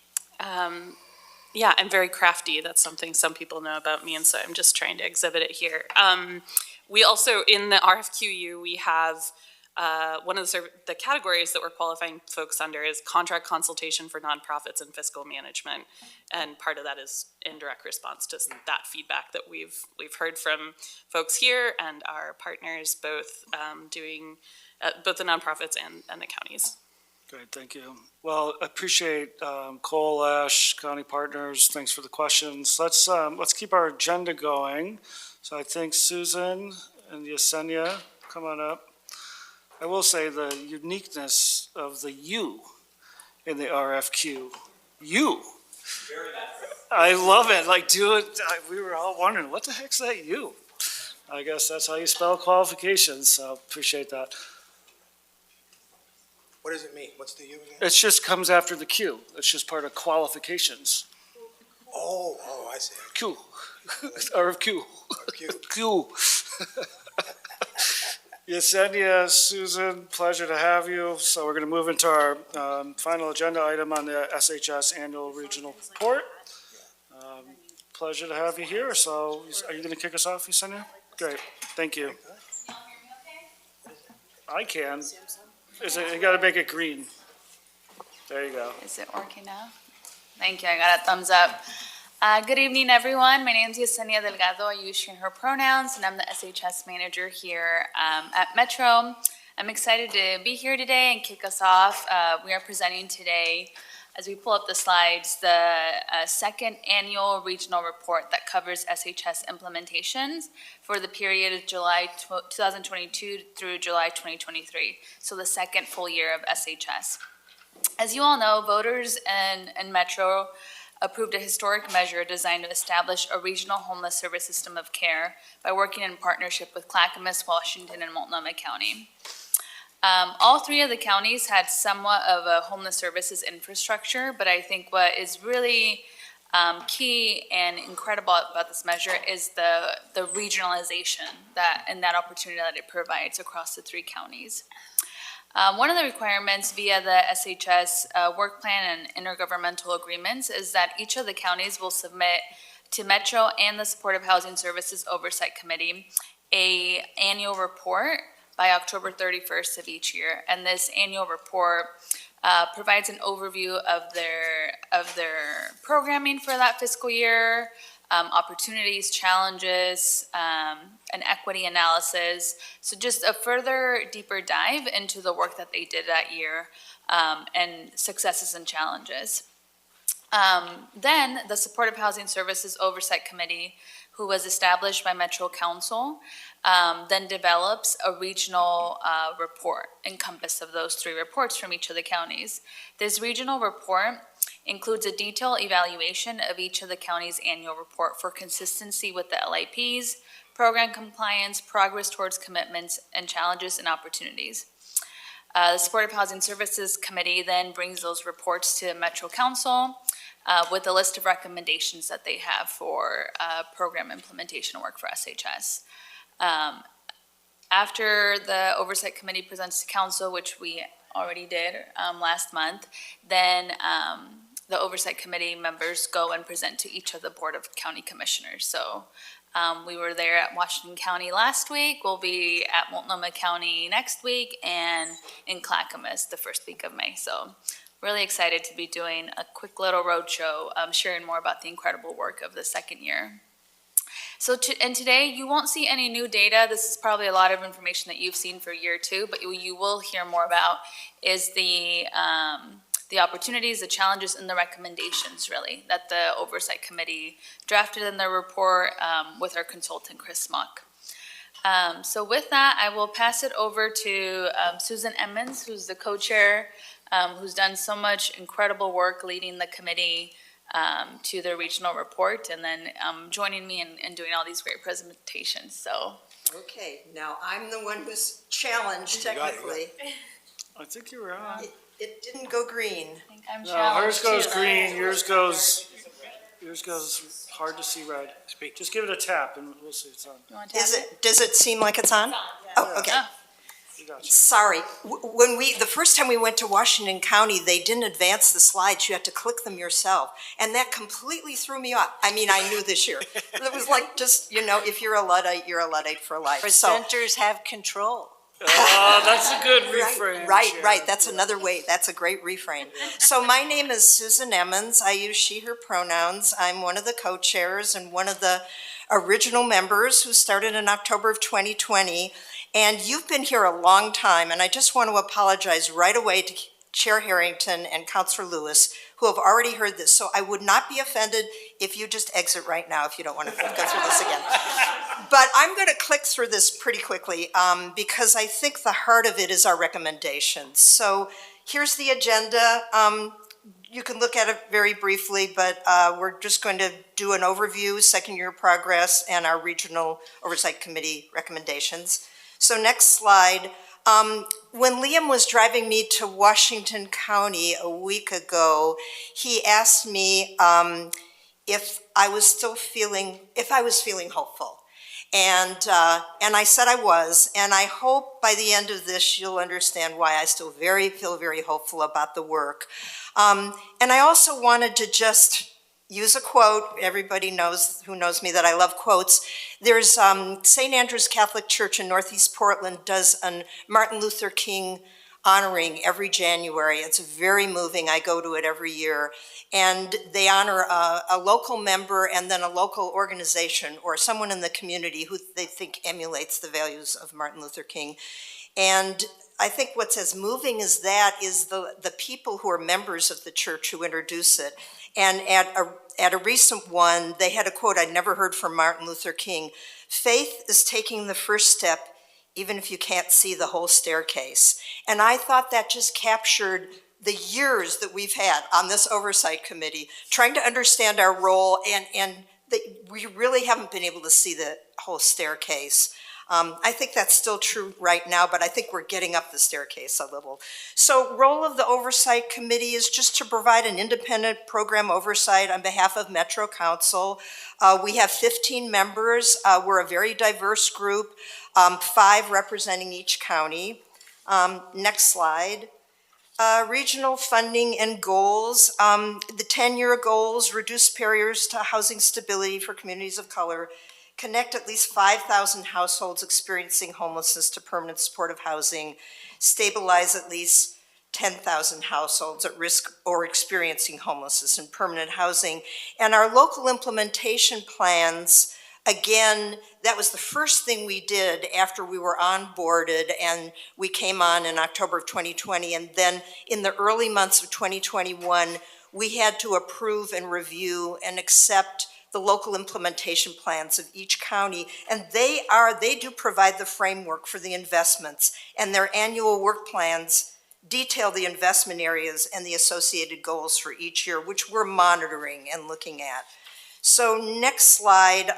Yeah, I'm very crafty. That's something some people know about me, and so I'm just trying to exhibit it here. We also, in the RFQU, we have one of the categories that we're qualifying folks under is contract consultation for nonprofits and fiscal management. And part of that is in direct response to that feedback that we've heard from folks here and our partners, both doing both the nonprofits and the counties. Great, thank you. Well, appreciate Cole, Ash, county partners. Thanks for the questions. Let's keep our agenda going. So I think Susan and Yesenia, come on up. I will say the uniqueness of the U in the RFQ. U. I love it. Like, do it. We were all wondering, what the heck's that U? I guess that's how you spell qualifications. So appreciate that. What does it mean? What's the U again? It just comes after the Q. It's just part of qualifications. Oh, I see. Q. RFQ. Q. Yesenia, Susan, pleasure to have you. So we're going to move into our final agenda item on the SHS Annual Regional Report. Pleasure to have you here. So are you going to kick us off, Yesenia? Great. Thank you. I can. You got to make it green. There you go. Is it working now? Thank you. I got a thumbs up. Good evening, everyone. My name is Yesenia Delgado. I use she and her pronouns, and I'm the SHS manager here at Metro. I'm excited to be here today and kick us off. We are presenting today, as we pull up the slides, the second annual regional report that covers SHS implementations for the period of July 2022 through July 2023, so the second full year of SHS. As you all know, voters in Metro approved a historic measure designed to establish a regional homeless service system of care by working in partnership with Clackamas, Washington, and Multnomah County. All three of the counties had somewhat of a homeless services infrastructure, but I think what is really key and incredible about this measure is the regionalization and that opportunity that it provides across the three counties. One of the requirements via the SHS work plan and intergovernmental agreements is that each of the counties will submit to Metro and the Supportive Housing Services Oversight Committee an annual report by October 31st of each year. And this annual report provides an overview of their programming for that fiscal year, opportunities, challenges, an equity analysis. So just a further deeper dive into the work that they did that year and successes and challenges. Then the Supportive Housing Services Oversight Committee, who was established by Metro Council, then develops a regional report encompassed of those three reports from each of the counties. This regional report includes a detailed evaluation of each of the county's annual report for consistency with the LIPs, program compliance, progress towards commitments, and challenges and opportunities. The Supportive Housing Services Committee then brings those reports to Metro Council with a list of recommendations that they have for program implementation work for SHS. After the Oversight Committee presents to Council, which we already did last month, then the Oversight Committee members go and present to each of the Board of County Commissioners. So we were there at Washington County last week, we'll be at Multnomah County next week, and in Clackamas the first week of May. So really excited to be doing a quick little roadshow, sharing more about the incredible work of the second year. And today you won't see any new data. This is probably a lot of information that you've seen for year two, but you will hear more about is the opportunities, the challenges, and the recommendations, really, that the Oversight Committee drafted in their report with our consultant, Chris Mock. So with that, I will pass it over to Susan Emmons, who's the co-chair, who's done so much incredible work leading the committee to the regional report, and then joining me in doing all these great presentations. So. Okay, now I'm the one who's challenged technically. I think you were on. It didn't go green. I think I'm No, challenged hers goes too. green, yours goes hard to see red. Just give it a tap and we'll see it's on. You want to tap it? Does it seem like it's on? Oh, okay. Yeah. You got you. Sorry, the first time we went to Washington County, they didn't advance the slides. You had to click them yourself. And that completely threw me off. I mean, I knew this year. It was like just, if you're a Luddite, you're a Luddite for life. Presenters have control. That's a good refrain. Right, Sharon. right, that's another way, that's a great refrain. So my name is Susan Emmons, I use she, her pronouns. I'm one of the co-chairs and one of the original members who started in October of 2020. And you've been here a long time, and I just want to apologize right away to Chair Harrington and Councilor Lewis, who have already heard this. So I would not be offended if you just exit right now if you don't want to go through this again. But I'm going to click through this pretty quickly because I think the heart of it is our recommendations. So here's the agenda. You can look at it very briefly, but we're just going to do an overview, second year progress, and our Regional Oversight Committee recommendations. So next slide. When Liam was driving me to Washington County a week ago, he asked me if I was feeling hopeful. And I said I was, and I hope by the end of this you'll understand why I still feel very hopeful about the work. And I also wanted to just use a quote. Everybody who knows me that I love quotes. There's St. Andrew's Catholic Church in Northeast Portland does a Martin Luther King honoring every January. It's very moving. I go to it every year. And they honor a local member and then a local organization or someone in the community who they think emulates the values of Martin Luther King. And I think what's as moving as that is the people who are members of the church who introduce it. And at a recent one, they had a quote I'd never heard from Martin Luther King: "Faith is taking the first step, even if you can't see the whole staircase." And I thought that just captured the years that we've had on this oversight committee, trying to understand our role, and we really haven't been able to see the whole staircase. I think that's still true right now, but I think we're getting up the staircase a little. So role of the Oversight Committee is just to provide an independent program oversight on behalf of Metro Council. We have 15 members. We're a very diverse group, 5 representing each county. Next slide. Regional funding and goals. The 10-year goals: reduce barriers to housing stability for communities of color, connect at least 5,000 households experiencing homelessness to permanent supportive housing, stabilize at least 10,000 households at risk or experiencing homelessness in permanent housing. And our local implementation plans, again, that was the first thing we did after we were onboarded, and we came on in October of 2020. And then in the early months of 2021, we had to approve and review and accept the local implementation plans of each county. And they do provide the framework for the investments, and their annual work plans detail the investment areas and the associated goals for each year, which we're monitoring and looking at. So next slide,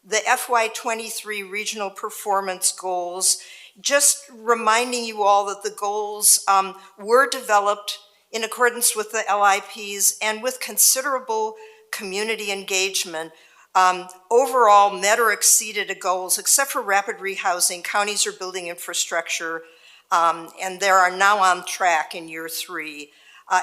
the FY23 regional performance goals, just reminding you all that the goals were developed in accordance with the LIPs and with considerable community engagement. Overall, met or exceeded the goals, except for rapid rehousing. Counties are building infrastructure, and they are now on track in year 3.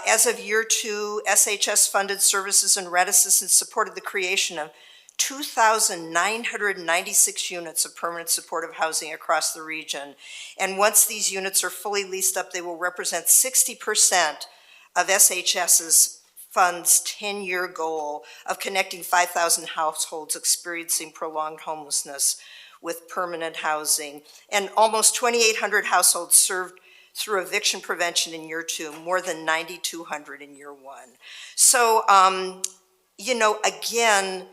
As of year 2, SHS funded services and rent assistance supported the creation of 2,996 units of permanent supportive housing across the region. And once these units are fully leased up, they will represent 60% of SHS's fund's 10-year goal of connecting 5,000 households experiencing prolonged homelessness with permanent housing, and almost 2,800 households served through eviction prevention in year 2, more than 9,200 in year 1. So, again,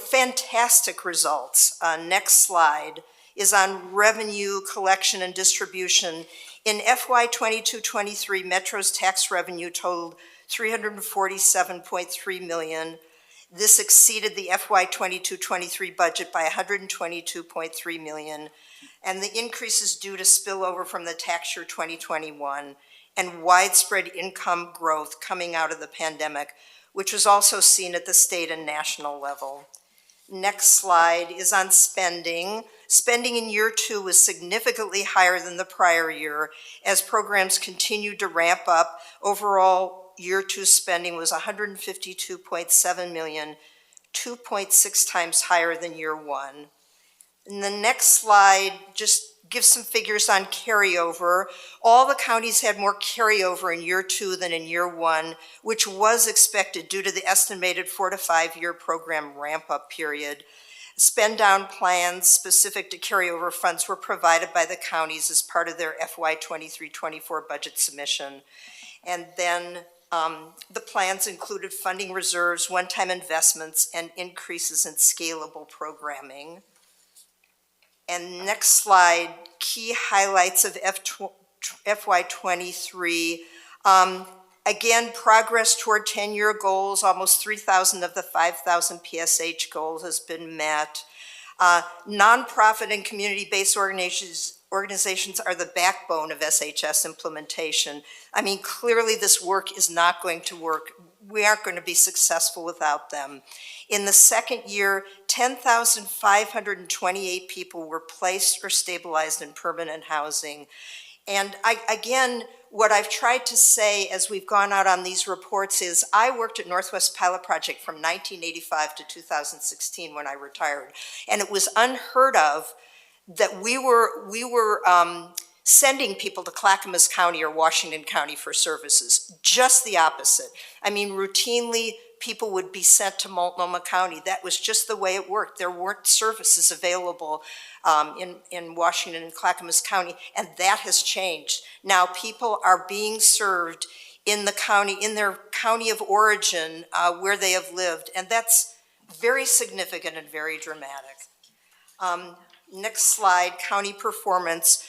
fantastic results. Next slide is on revenue collection and distribution. In FY 22-23, Metro's tax revenue totaled $347.3 million. This exceeded the FY 22-23 budget by $122.3 million. And the increase is due to spillover from the tax year 2021 and widespread income growth coming out of the pandemic, which was also seen at the state and national level. Next slide is on spending. Spending in year 2 was significantly higher than the prior year as programs continued to ramp up. Overall, year 2 spending was $152.7 million, 2.6 times higher than year 1. In the next slide, just give some figures on carryover. All the counties had more carryover in year 2 than in year 1, which was expected due to the estimated 4 to 5 year program ramp-up period. Spend down plans specific to carryover funds were provided by the counties as part of their FY 23-24 budget submission. And then the plans included funding reserves, one-time investments, and increases in scalable programming. And next slide, key highlights of FY 23. Again, progress toward 10-year goals. Almost 3,000 of the 5,000 PSH goals has been met. Nonprofit and community-based organizations are the backbone of SHS implementation. I mean, clearly this work is not going to work. We aren't going to be successful without them. In the second year, 10,528 people were placed or stabilized in permanent housing. And again, what I've tried to say as we've gone out on these reports is I worked at Northwest Pilot Project from 1985 to 2016 when I retired. And it was unheard of that we were sending people to Clackamas County or Washington County for services. Just the opposite. I mean, routinely, people would be sent to Multnomah County. That was just the way it worked. There weren't services available in Washington and Clackamas County, and that has changed. Now people are being served in the county, in their county of origin, where they have lived, and that's very significant and very dramatic. Next slide, county performance.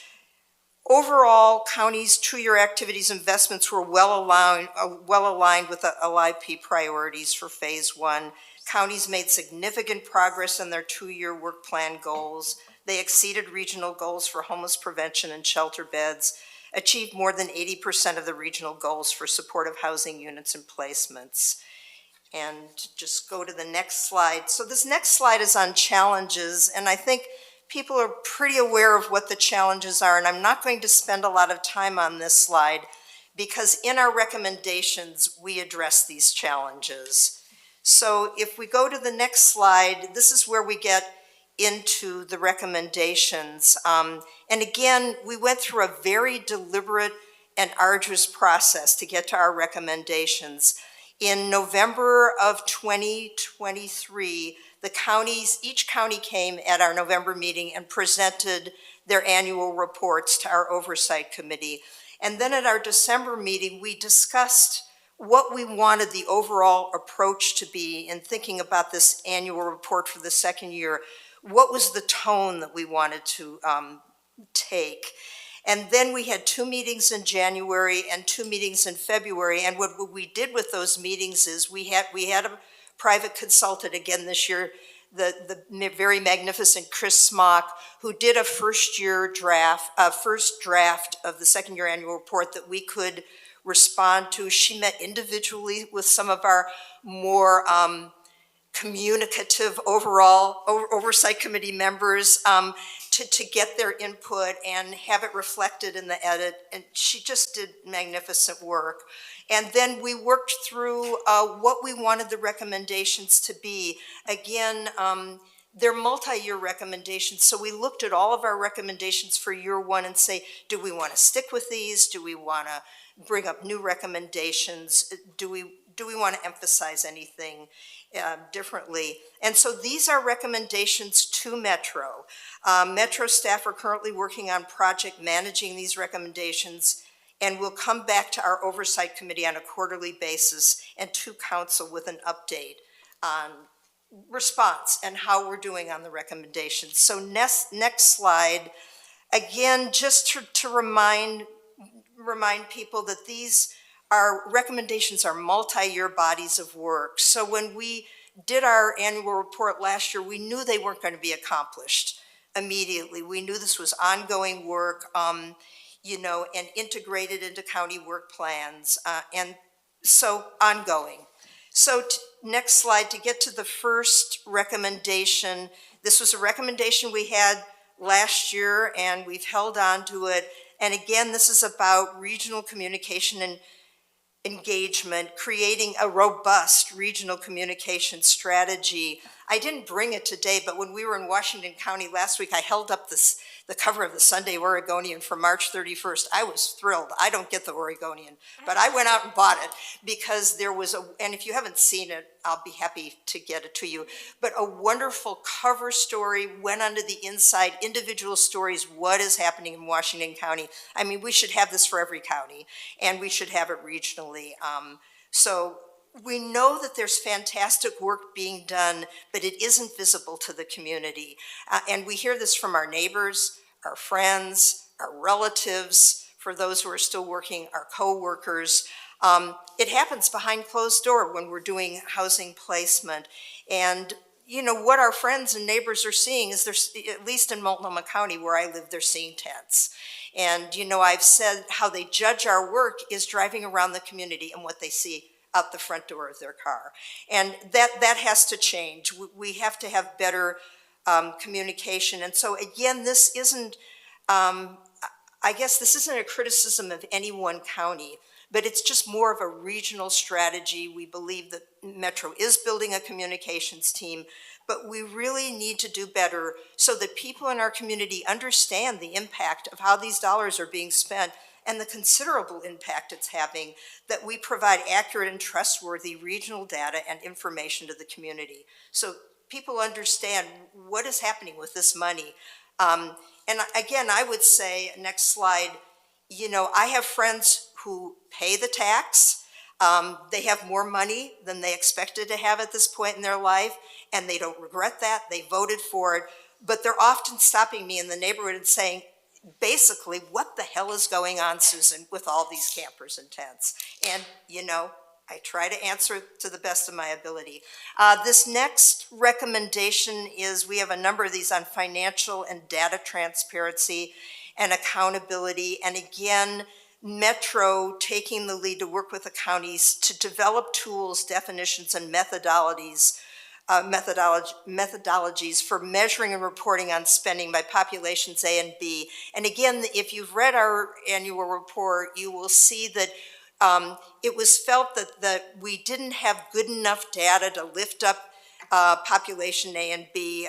Overall, county's 2-year activities investments were well aligned with the LIP priorities for phase 1. Counties made significant progress in their 2-year work plan goals. They exceeded regional goals for homeless prevention and shelter beds, achieved more than 80% of the regional goals for supportive housing units and placements. And just go to the next slide. So this next slide is on challenges, and I think people are pretty aware of what the challenges are, and I'm not going to spend a lot of time on this slide because in our recommendations, we address these challenges. So if we go to the next slide, this is where we get into the recommendations. And again, we went through a very deliberate and arduous process to get to our recommendations. In November of 2023, each county came at our November meeting and presented their annual reports to our oversight committee. And then at our December meeting, we discussed what we wanted the overall approach to be in thinking about this annual report for the second year. What was the tone that we wanted to take? And then we had 2 meetings in January and 2 meetings in February. And what we did with those meetings is we had a private consultant again this year, the very magnificent Chris Smock, who did a first draft of the second year annual report that we could respond to. She met individually with some of our more communicative overall oversight committee members to get their input and have it reflected in the edit. And she just did magnificent work. And then we worked through what we wanted the recommendations to be. Again, they're multi-year recommendations, so we looked at all of our recommendations for year 1 and say, do we want to stick with these? Do we want to bring up new recommendations? Do we want to emphasize anything differently? And so these are recommendations to Metro. Metro staff are currently working on project managing these recommendations, and we'll come back to our oversight committee on a quarterly basis and to council with an update on response and how we're doing on the recommendations. So next slide, again, just to remind people that these recommendations are multi-year bodies of work. So when we did our annual report last year, we knew they weren't going to be accomplished immediately. We knew this was ongoing work, and integrated into county work plans, and so ongoing. So next slide, to get to the first recommendation. This was a recommendation we had last year, and we've held on to it. And again, this is about regional communication and engagement, creating a robust regional communication strategy. I didn't bring it today, but when we were in Washington County last week, I held up the cover of the Sunday Oregonian for March 31st. I was thrilled. I don't get the Oregonian, but I went out and bought it because there was and if you haven't seen it, I'll be happy to get it to you, but a wonderful cover story went onto the inside, individual stories, what is happening in Washington County. I mean, we should have this for every county, and we should have it regionally. So we know that there's fantastic work being done, but it isn't visible to the community. And we hear this from our neighbors, our friends, our relatives, for those who are still working, our co-workers. It happens behind closed door when we're doing housing placement. And you know, what our friends and neighbors are seeing is there's, at least in Multnomah County where I live, they're seeing tents. And you know, I've said how they judge our work is driving around the community and what they see out the front door of their car. And that has to change. We have to have better communication. And so again, this isn't, I guess this isn't a criticism of any one county, but it's just more of a regional strategy. We believe that Metro is building a communications team, but we really need to do better so that people in our community understand the impact of how these dollars are being spent and the considerable impact it's having, that we provide accurate and trustworthy regional data and information to the community. So people understand what is happening with this money. And again, I would say, next slide, you know, I have friends who pay the tax. They have more money than they expected to have at this point in their life, and they don't regret that. They voted for it, but they're often stopping me in the neighborhood and saying, basically, what the hell is going on, Susan, with all these campers and tents? And, you know, I try to answer to the best of my ability. This next recommendation is, we have a number of these on financial and data transparency and accountability. And again, Metro taking the lead to work with the counties to develop tools, definitions, and methodologies for measuring and reporting on spending by populations A and B. And again, if you've read our annual report, you will see that it was felt that we didn't have good enough data to lift up population A and B.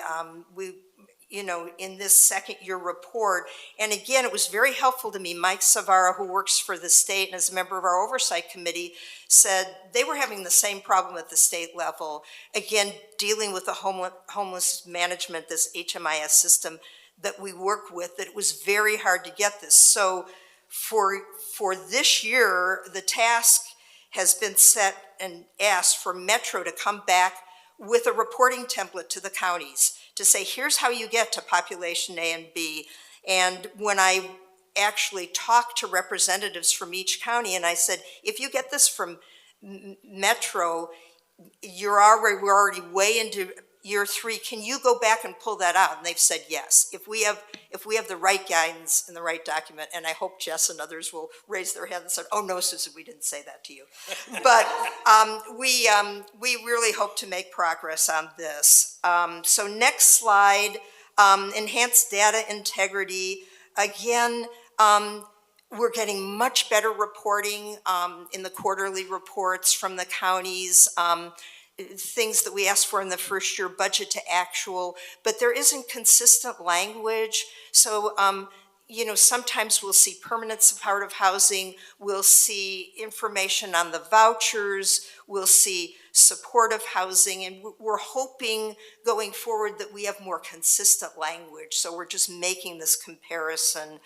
You know, in this second year report. And again, it was very helpful to me. Mike Savara, who works for the state and is a member of our oversight committee, said they were having the same problem at the state level. Again, dealing with the homeless management, this HMIS system that we work with, that it was very hard to get this. So for this year, the task has been set and asked for Metro to come back with a reporting template to the counties to say, here's how you get to population A and B. And when I actually talked to representatives from each county, and I said, if you get this from Metro, we're already way into year 3. Can you go back and pull that out? And they've said yes. If we have the right guidance and the right document, and I hope Jess and others will raise their hand and say, oh no, Susan, we didn't say that to you. But we really hope to make progress on this. So next slide, enhanced data integrity. Again, we're getting much better reporting in the quarterly reports from the counties. Things that we asked for in the first year, budget to actual, but there isn't consistent language. So, you know, sometimes we'll see permanent supportive housing, we'll see information on the vouchers, we'll see supportive housing, and we're hoping going forward that we have more consistent language. So we're just making this comparison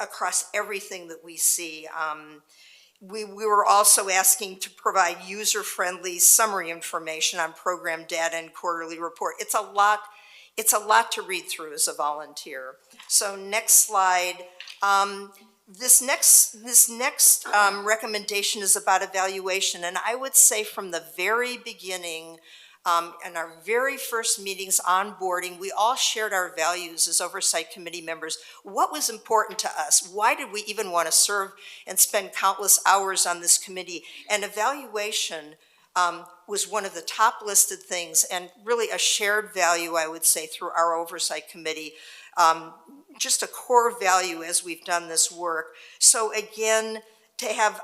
across everything that we see. We were also asking to provide user-friendly summary information on program data and quarterly report. It's a lot to read through as a volunteer. So next slide. This next recommendation is about evaluation, and I would say from the very beginning, in our very first meetings onboarding, we all shared our values as oversight committee members. What was important to us? Why did we even want to serve and spend countless hours on this committee? And evaluation was one of the top listed things, and really a shared value, I would say, through our oversight committee. Just a core value as we've done this work. So again, to have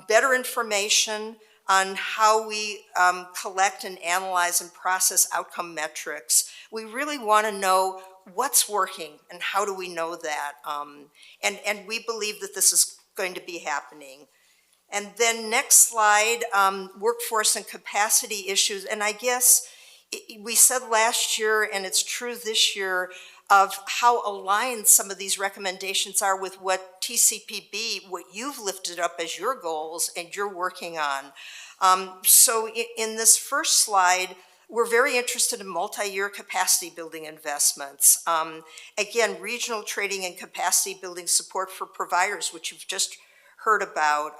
better information on how we collect and analyze and process outcome metrics. We really want to know what's working and how do we know that? And we believe that this is going to be happening. And then next slide, workforce and capacity issues. And I guess we said last year, and it's true this year, of how aligned some of these recommendations are with what TCPB, what you've lifted up as your goals and you're working on. So in this first slide, we're very interested in multi-year capacity building investments. Again, regional training and capacity building support for providers, which you've just heard about,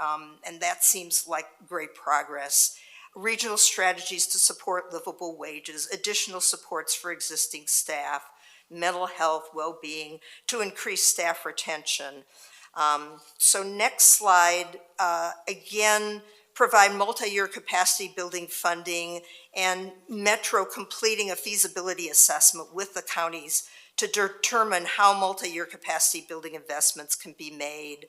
and that seems like great progress. Regional strategies to support livable wages, additional supports for existing staff, mental health, well-being, to increase staff retention. So next slide, again, provide multi-year capacity building funding and Metro completing a feasibility assessment with the counties to determine how multi-year capacity building investments can be made,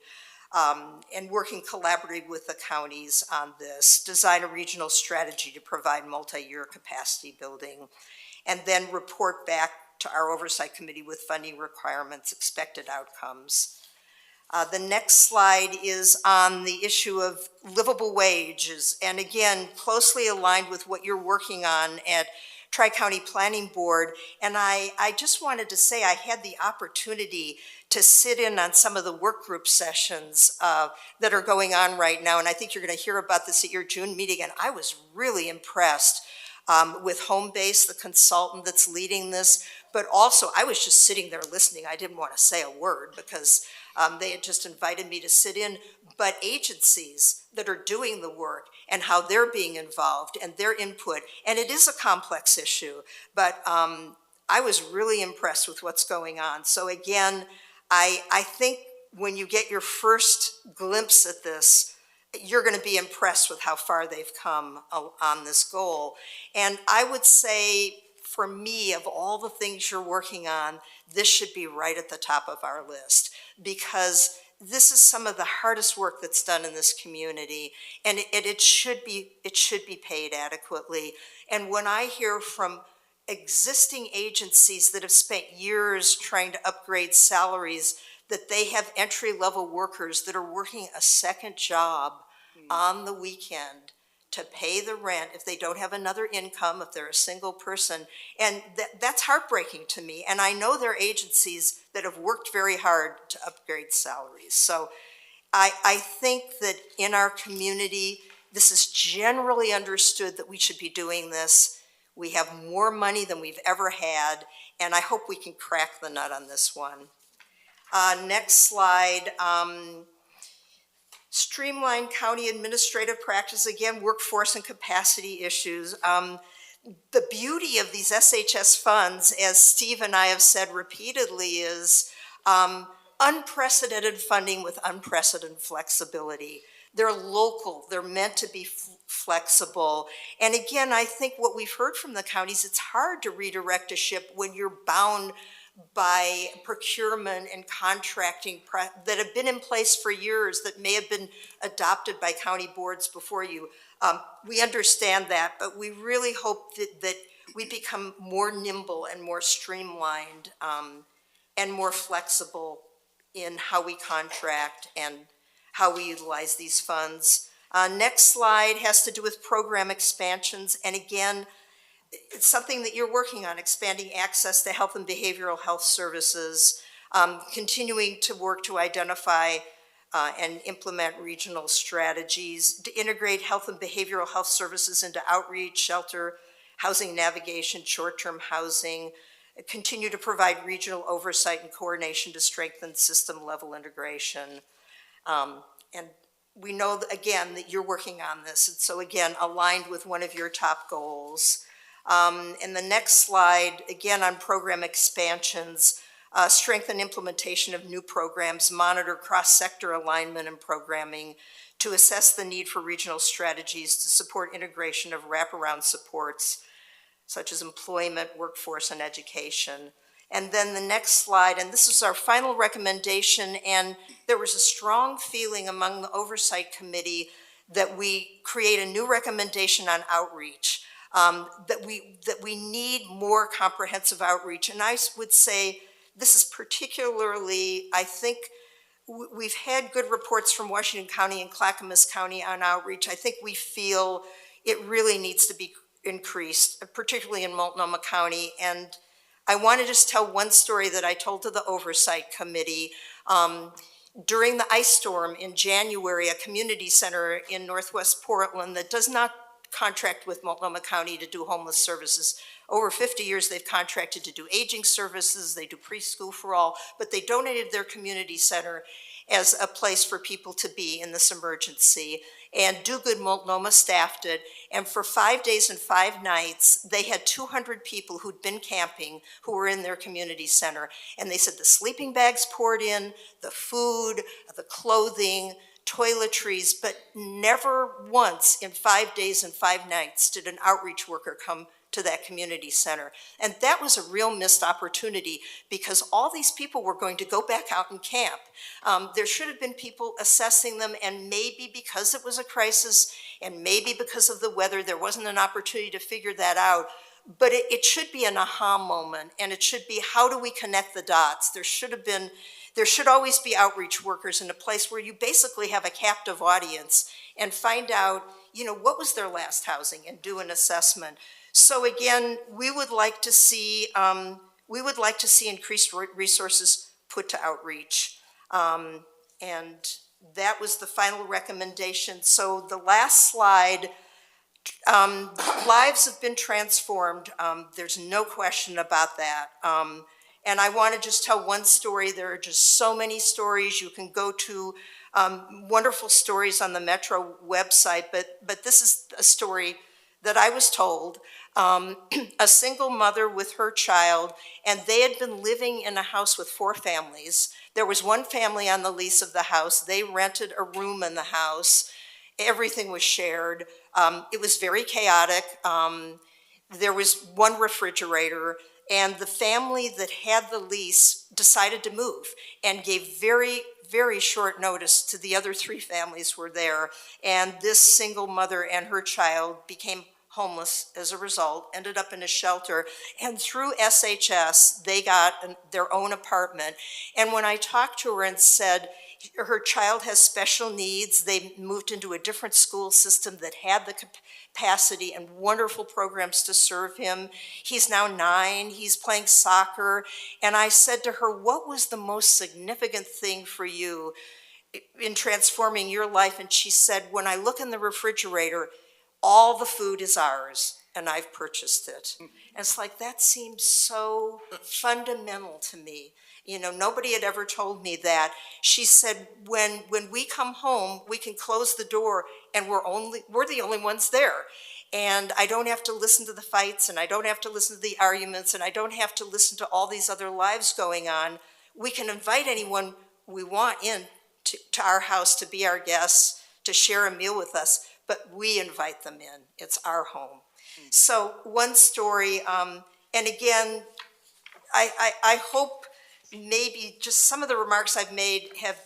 and working collaboratively with the counties on this, design a regional strategy to provide multi-year capacity building, and then report back to our oversight committee with funding requirements, expected outcomes. The next slide is on the issue of livable wages, and again, closely aligned with what you're working on at Tri-County Planning Board. And I just wanted to say I had the opportunity to sit in on some of the work group sessions that are going on right now, and I think you're going to hear about this at your June meeting, and I was really impressed with Homebase, the consultant that's leading this, but also I was just sitting there listening. I didn't want to say a word because they had just invited me to sit in, but agencies that are doing the work and how they're being involved and their input, and it is a complex issue, but I was really impressed with what's going on. So again, I think when you get your first glimpse at this, you're going to be impressed with how far they've come on this goal. And I would say, for me, of all the things you're working on, this should be right at the top of our list, because this is some of the hardest work that's done in this community, and it should be paid adequately. And when I hear from existing agencies that have spent years trying to upgrade salaries, that they have entry-level workers that are working a second job on the weekend to pay the rent if they don't have another income, if they're a single person. And that's heartbreaking to me. And I know there are agencies that have worked very hard to upgrade salaries. So I think that in our community, this is generally understood that we should be doing this. We have more money than we've ever had, and I hope we can crack the nut on this one. Next slide. Streamline county administrative practice, again, workforce and capacity issues. The beauty of these SHS funds, as Steve and I have said repeatedly, is unprecedented funding with unprecedented flexibility. They're local, they're meant to be flexible. And again, I think what we've heard from the counties, it's hard to redirect a ship when you're bound by procurement and contracting that have been in place for years, that may have been adopted by county boards before you. We understand that, but we really hope that we become more nimble and more streamlined and more flexible in how we contract and how we utilize these funds. Next slide has to do with program expansions, and again, it's something that you're working on, expanding access to health and behavioral health services, continuing to work to identify and implement regional strategies, to integrate health and behavioral health services into outreach, shelter, housing navigation, short-term housing, continue to provide regional oversight and coordination to strengthen system-level integration. And we know, again, that you're working on this, and so again, aligned with one of your top goals. In the next slide, again on program expansions, strengthen implementation of new programs, monitor cross-sector alignment and programming to assess the need for regional strategies to support integration of wraparound supports such as employment, workforce, and education. And then the next slide, and this is our final recommendation, and there was a strong feeling among the Oversight Committee that we create a new recommendation on outreach. that we need more comprehensive outreach. And I would say this is particularly, I think, we've had good reports from Washington County and Clackamas County on outreach. I think we feel it really needs to be increased, particularly in Multnomah County. And I want to just tell one story that I told to the Oversight Committee. During the ice storm in January, a community center in Northwest Portland that does not contract with Multnomah County to do homeless services. Over 50 years, they've contracted to do aging services, they do preschool for all, but they donated their community center as a place for people to be in this emergency. And Do Good Multnomah staffed it, and for 5 days and 5 nights, they had 200 people who'd been camping who were in their community center. And they said the sleeping bags poured in, the food, the clothing, toiletries, but never once in 5 days and 5 nights did an outreach worker come to that community center. And that was a real missed opportunity because all these people were going to go back out and camp. There should have been people assessing them, and maybe because it was a crisis and maybe because of the weather, there wasn't an opportunity to figure that out. But it should be an aha moment, and it should be, how do we connect the dots? There should always be outreach workers in a place where you basically have a captive audience and find out, what was their last housing and do an assessment. So again, we would like to see increased resources put to outreach. And that was the final recommendation. So the last slide, lives have been transformed. There's no question about that. And I want to just tell one story. There are just so many stories. You can go to wonderful stories on the Metro website, but this is a story that I was told. A single mother with her child, and they had been living in a house with 4 families. There was one family on the lease of the house. They rented a room in the house. Everything was shared. It was very chaotic. There was one refrigerator, and the family that had the lease decided to move and gave very, very short notice to the other 3 families who were there. And this single mother and her child became homeless as a result, ended up in a shelter, and through SHS, they got their own apartment. And when I talked to her and said, her child has special needs, they moved into a different school system that had the capacity and wonderful programs to serve him. He's now 9, he's playing soccer, and I said to her, what was the most significant thing for you in transforming your life? And she said, when I look in the refrigerator, all the food is ours, and I've purchased it. And it's like, that seems so fundamental to me. Nobody had ever told me that. She said, when we come home, we can close the door, and we're the only ones there. And I don't have to listen to the fights, and I don't have to listen to the arguments, and I don't have to listen to all these other lives going on. We can invite anyone we want in to our house to be our guests, to share a meal with us, but we invite them in. It's our home. So one story, and again, I hope maybe just some of the remarks I've made have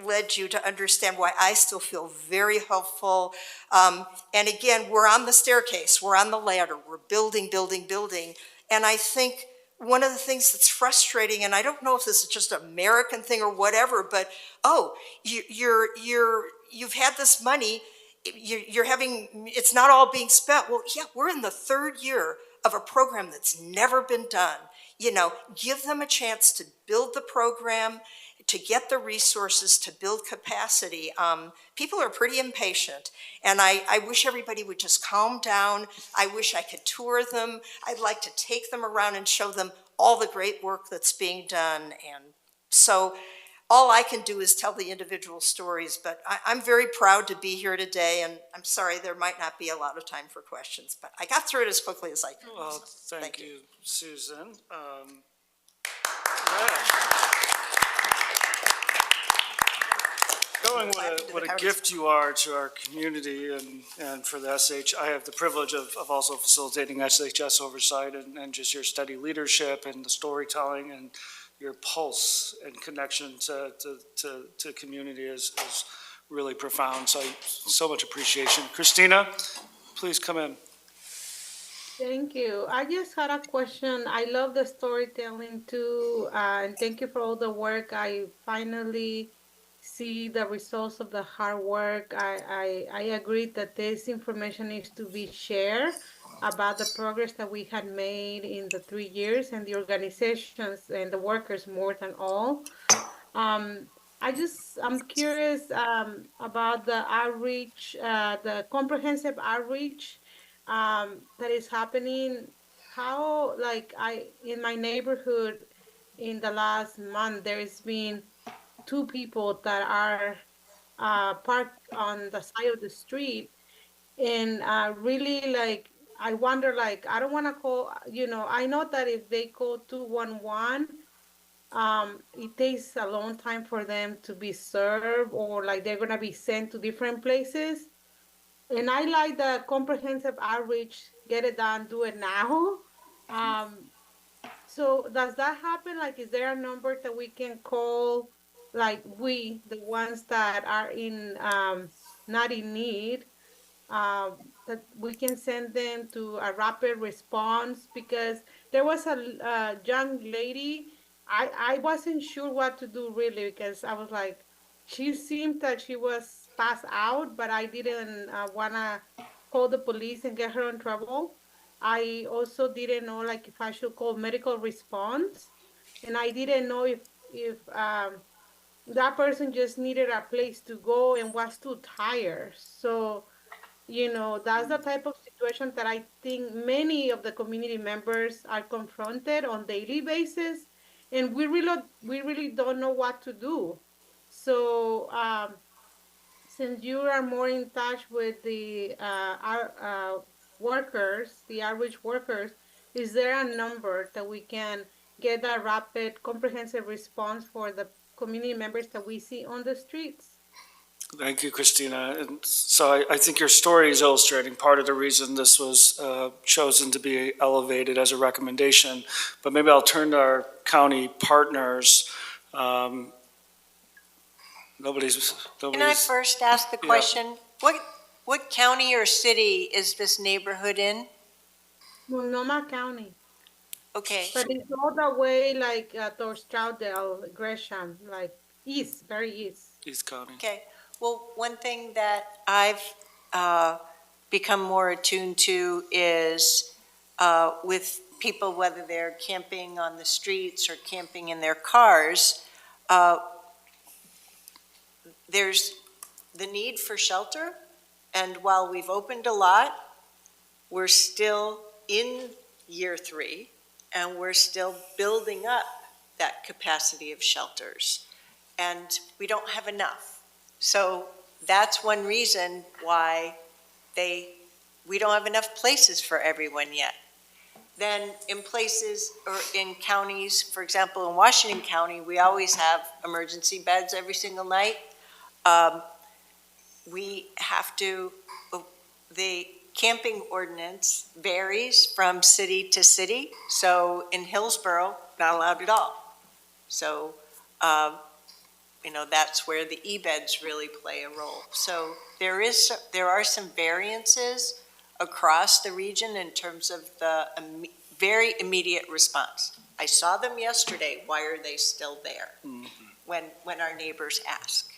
led you to understand why I still feel very hopeful. And again, we're on the staircase, we're on the ladder, we're building, building, building. And I think one of the things that's frustrating, and I don't know if this is just an American thing or whatever, but you've had this money, it's not all being spent. Well, yeah, we're in the 3rd year of a program that's never been done. Give them a chance to build the program, to get the resources, to build capacity. People are pretty impatient, and I wish everybody would just calm down. I wish I could tour them. I'd like to take them around and show them all the great work that's being done. And so all I can do is tell the individual stories, but I'm very proud to be here today, and I'm sorry there might not be a lot of time for questions, but I got through it as quickly as I could. Well, thank you, Susan. Showing what a gift you are to our community and for the SH. I have the privilege of also facilitating SHS oversight and just your steady leadership and the storytelling and your pulse and connection to community is really profound. So much appreciation. Christina, please come in. Thank you. I just had a question. I love the storytelling too, and thank you for all the work. I finally see the results of the hard work. I agree that this information needs to be shared about the progress that we had made in the 3 years and the organizations and the workers more than all. Um, I'm curious about the outreach, the comprehensive outreach that is happening. How, like, in my neighborhood in the last month, there's been two people that are parked on the side of the street, and really, like, I wonder, like, I don't want to call, I know that if they call 211, it takes a long time for them to be served, or like they're gonna be sent to different places. And I like the comprehensive outreach, get it done, do it now. So does that happen? Like, is there a number that we can call, like the ones that are in, not in need, that we can send them to a rapid response? Because there was a young lady, I wasn't sure what to do really, because I was like, she seemed that she was passed out, but I didn't want to call the police and get her in trouble. I also didn't know, like, if I should call medical response, and I didn't know if that person just needed a place to go and was too tired. So that's the type of situation that I think many of the community members are confronted on daily basis, and we really don't know what to do. So since you are more in touch with the our workers, the average workers, is there a number that we can get a rapid, comprehensive response for the community members that we see on the streets? Thank you, Christina. And so I think your story is illustrating part of the reason this was chosen to be elevated as a recommendation. But maybe I'll turn to our county partners. Nobody's. Can I first ask the question? What county or city is this neighborhood in? Multnomah County. Okay. But it's all the way, like, towards Troutdale, Gresham, like east, very east. East County. Okay. Well, one thing that I've become more attuned to is with people, whether they're camping on the streets or camping in their cars, there's the need for shelter. And while we've opened a lot, we're still in year 3, and we're still building up that capacity of shelters. And we don't have enough. So that's one reason why we don't have enough places for everyone yet. Then in places or in counties, for example, in Washington County, we always have emergency beds every single night. We have to, the camping ordinance varies from city to city. So in Hillsborough, not allowed at all. So, that's where the E-beds really play a role. So there are some variances across the region in terms of the very immediate response. I saw them yesterday. Why are they still there? When our neighbors ask.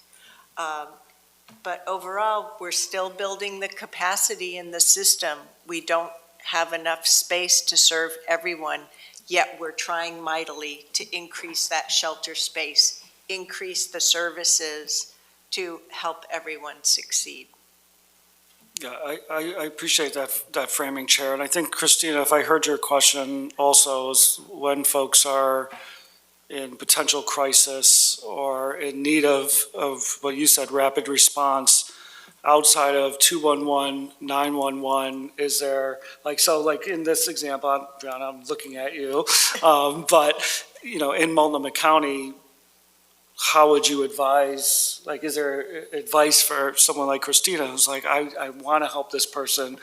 But overall, we're still building the capacity in the system. We don't have enough space to serve everyone, yet we're trying mightily to increase that shelter space, increase the services to help everyone succeed. Yeah, I appreciate that framing, Chair. And I think, Christina, if I heard your question also, is when folks are in potential crisis or in need of what you said, rapid response, outside of 211, 911, is there, like in this example, John, I'm looking at you, but, in Multnomah County, how would you advise, like, is there advice for someone like Christina who's like, I want to help this person,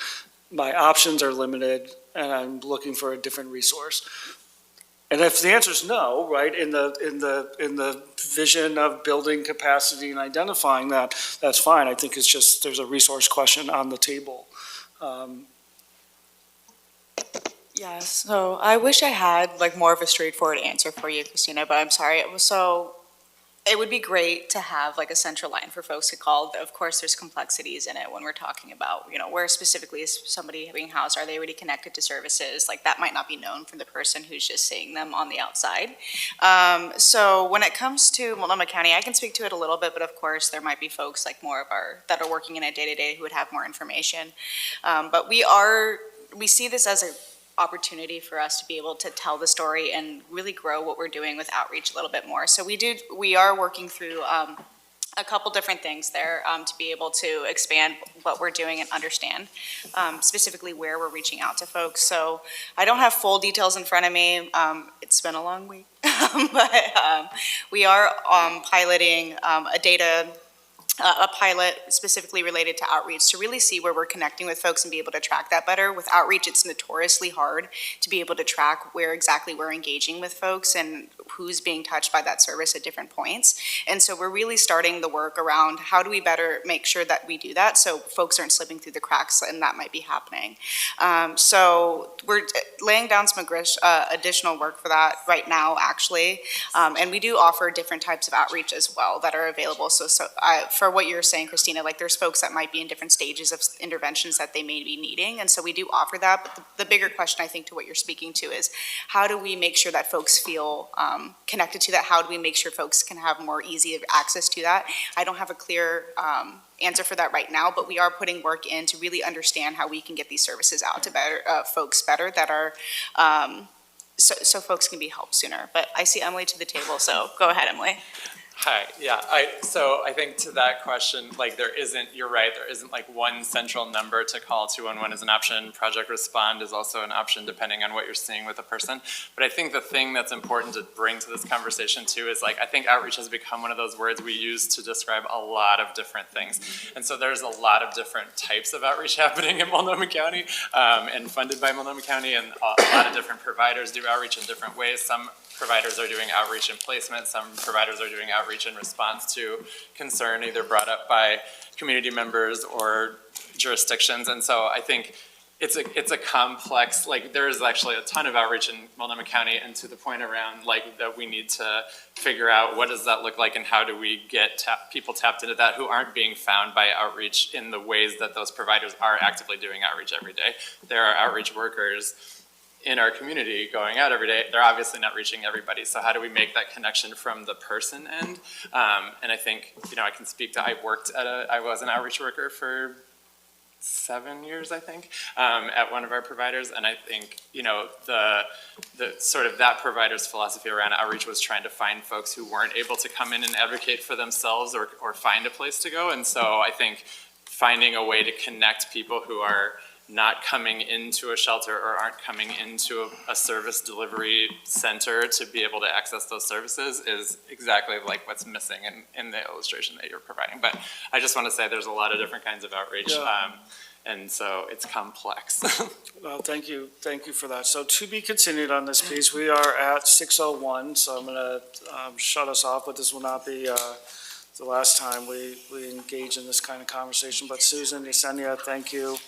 my options are limited, and I'm looking for a different resource? And if the answer is no, right, in the vision of building capacity and identifying that, that's fine. I think it's just there's a resource question on the table. Yes, so I wish I had like more of a straightforward answer for you, Christina, but I'm sorry. So it would be great to have like a central line for folks to call. Of course, there's complexities in it when we're talking about, where specifically is somebody being housed? Are they already connected to services? Like that might not be known from the person who's just seeing them on the outside. So when it comes to Multnomah County, I can speak to it a little bit, but of course there might be folks like more of that are working in a day-to-day who would have more information. But we see this as an opportunity for us to be able to tell the story and really grow what we're doing with outreach a little bit more. So we are working through a couple different things there to be able to expand what we're doing and understand specifically where we're reaching out to folks. So I don't have full details in front of me. It's been a long week, but we are piloting a pilot specifically related to outreach to really see where we're connecting with folks and be able to track that better. With outreach, it's notoriously hard to be able to track where exactly we're engaging with folks and who's being touched by that service at different points. And so we're really starting the work around how do we better make sure that we do that so folks aren't slipping through the cracks, and that might be happening. So we're laying down some additional work for that right now, actually. And we do offer different types of outreach as well that are available. So for what you're saying, Christina, like there's folks that might be in different stages of interventions that they may be needing. And so we do offer that. But the bigger question, I think, to what you're speaking to is how do we make sure that folks feel connected to that? How do we make sure folks can have more easy access to that? I don't have a clear answer for that right now, but we are putting work in to really understand how we can get these services out to folks better that are so folks can be helped sooner. But I see Emily to the table, so go ahead, Emily. Hi, yeah, so I think to that question, like you're right, there isn't like one central number to call. 211 is an option, Project Respond is also an option depending on what you're seeing with a person. But I think the thing that's important to bring to this conversation too is like, I think outreach has become one of those words we use to describe a lot of different things. And so there's a lot of different types of outreach happening in Multnomah County and funded by Multnomah County, and a lot of different providers do outreach in different ways. Some providers are doing outreach and placement. Some providers are doing outreach in response to concern either brought up by community members or jurisdictions. And so I think it's a complex, like there is actually a ton of outreach in Multnomah County, and to the point around like that we need to figure out what does that look like and how do we get people tapped into that who aren't being found by outreach in the ways that those providers are actively doing outreach every day. There are outreach workers in our community going out every day. They're obviously not reaching everybody. So how do we make that connection from the person end? And I think, I can speak to, I was an outreach worker for 7 years, I think, at one of our providers. And I think, the sort of that provider's philosophy around outreach was trying to find folks who weren't able to come in and advocate for themselves or find a place to go. And so I think finding a way to connect people who are not coming into a shelter or aren't coming into a service delivery center to be able to access those services is exactly like what's missing in the illustration that you're providing. But I just want to say there's a lot of different kinds of outreach, and so it's complex. Well, thank you for that. So to be continued on this piece, we are at 6:01, so I'm going to shut us off, but this will not be the last time we engage in this kind of conversation. But Susan, Yesenia, thank you.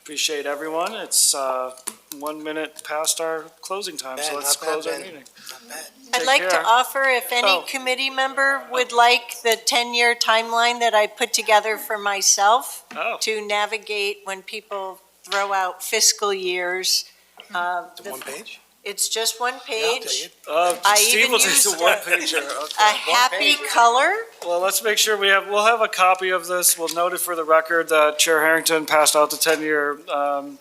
Appreciate everyone. It's 1 minute past our closing time, so let's close our meeting. I'd like to offer, if any committee member would like the 10-year timeline that I put together for myself to navigate when people throw out fiscal years. One page? It's just one page. I Steve will take the one pager. Okay. A happy color. Well, let's make sure we'll have a copy of this. We'll note it for the record that Chair Harrington passed out the 10-year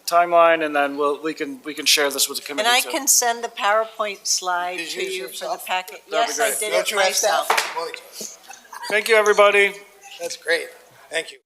timeline, and then we can share this with the committee. And I can send the PowerPoint slide to you for the packet. Yes, I did it myself. Thank you, everybody. That's great. Thank you.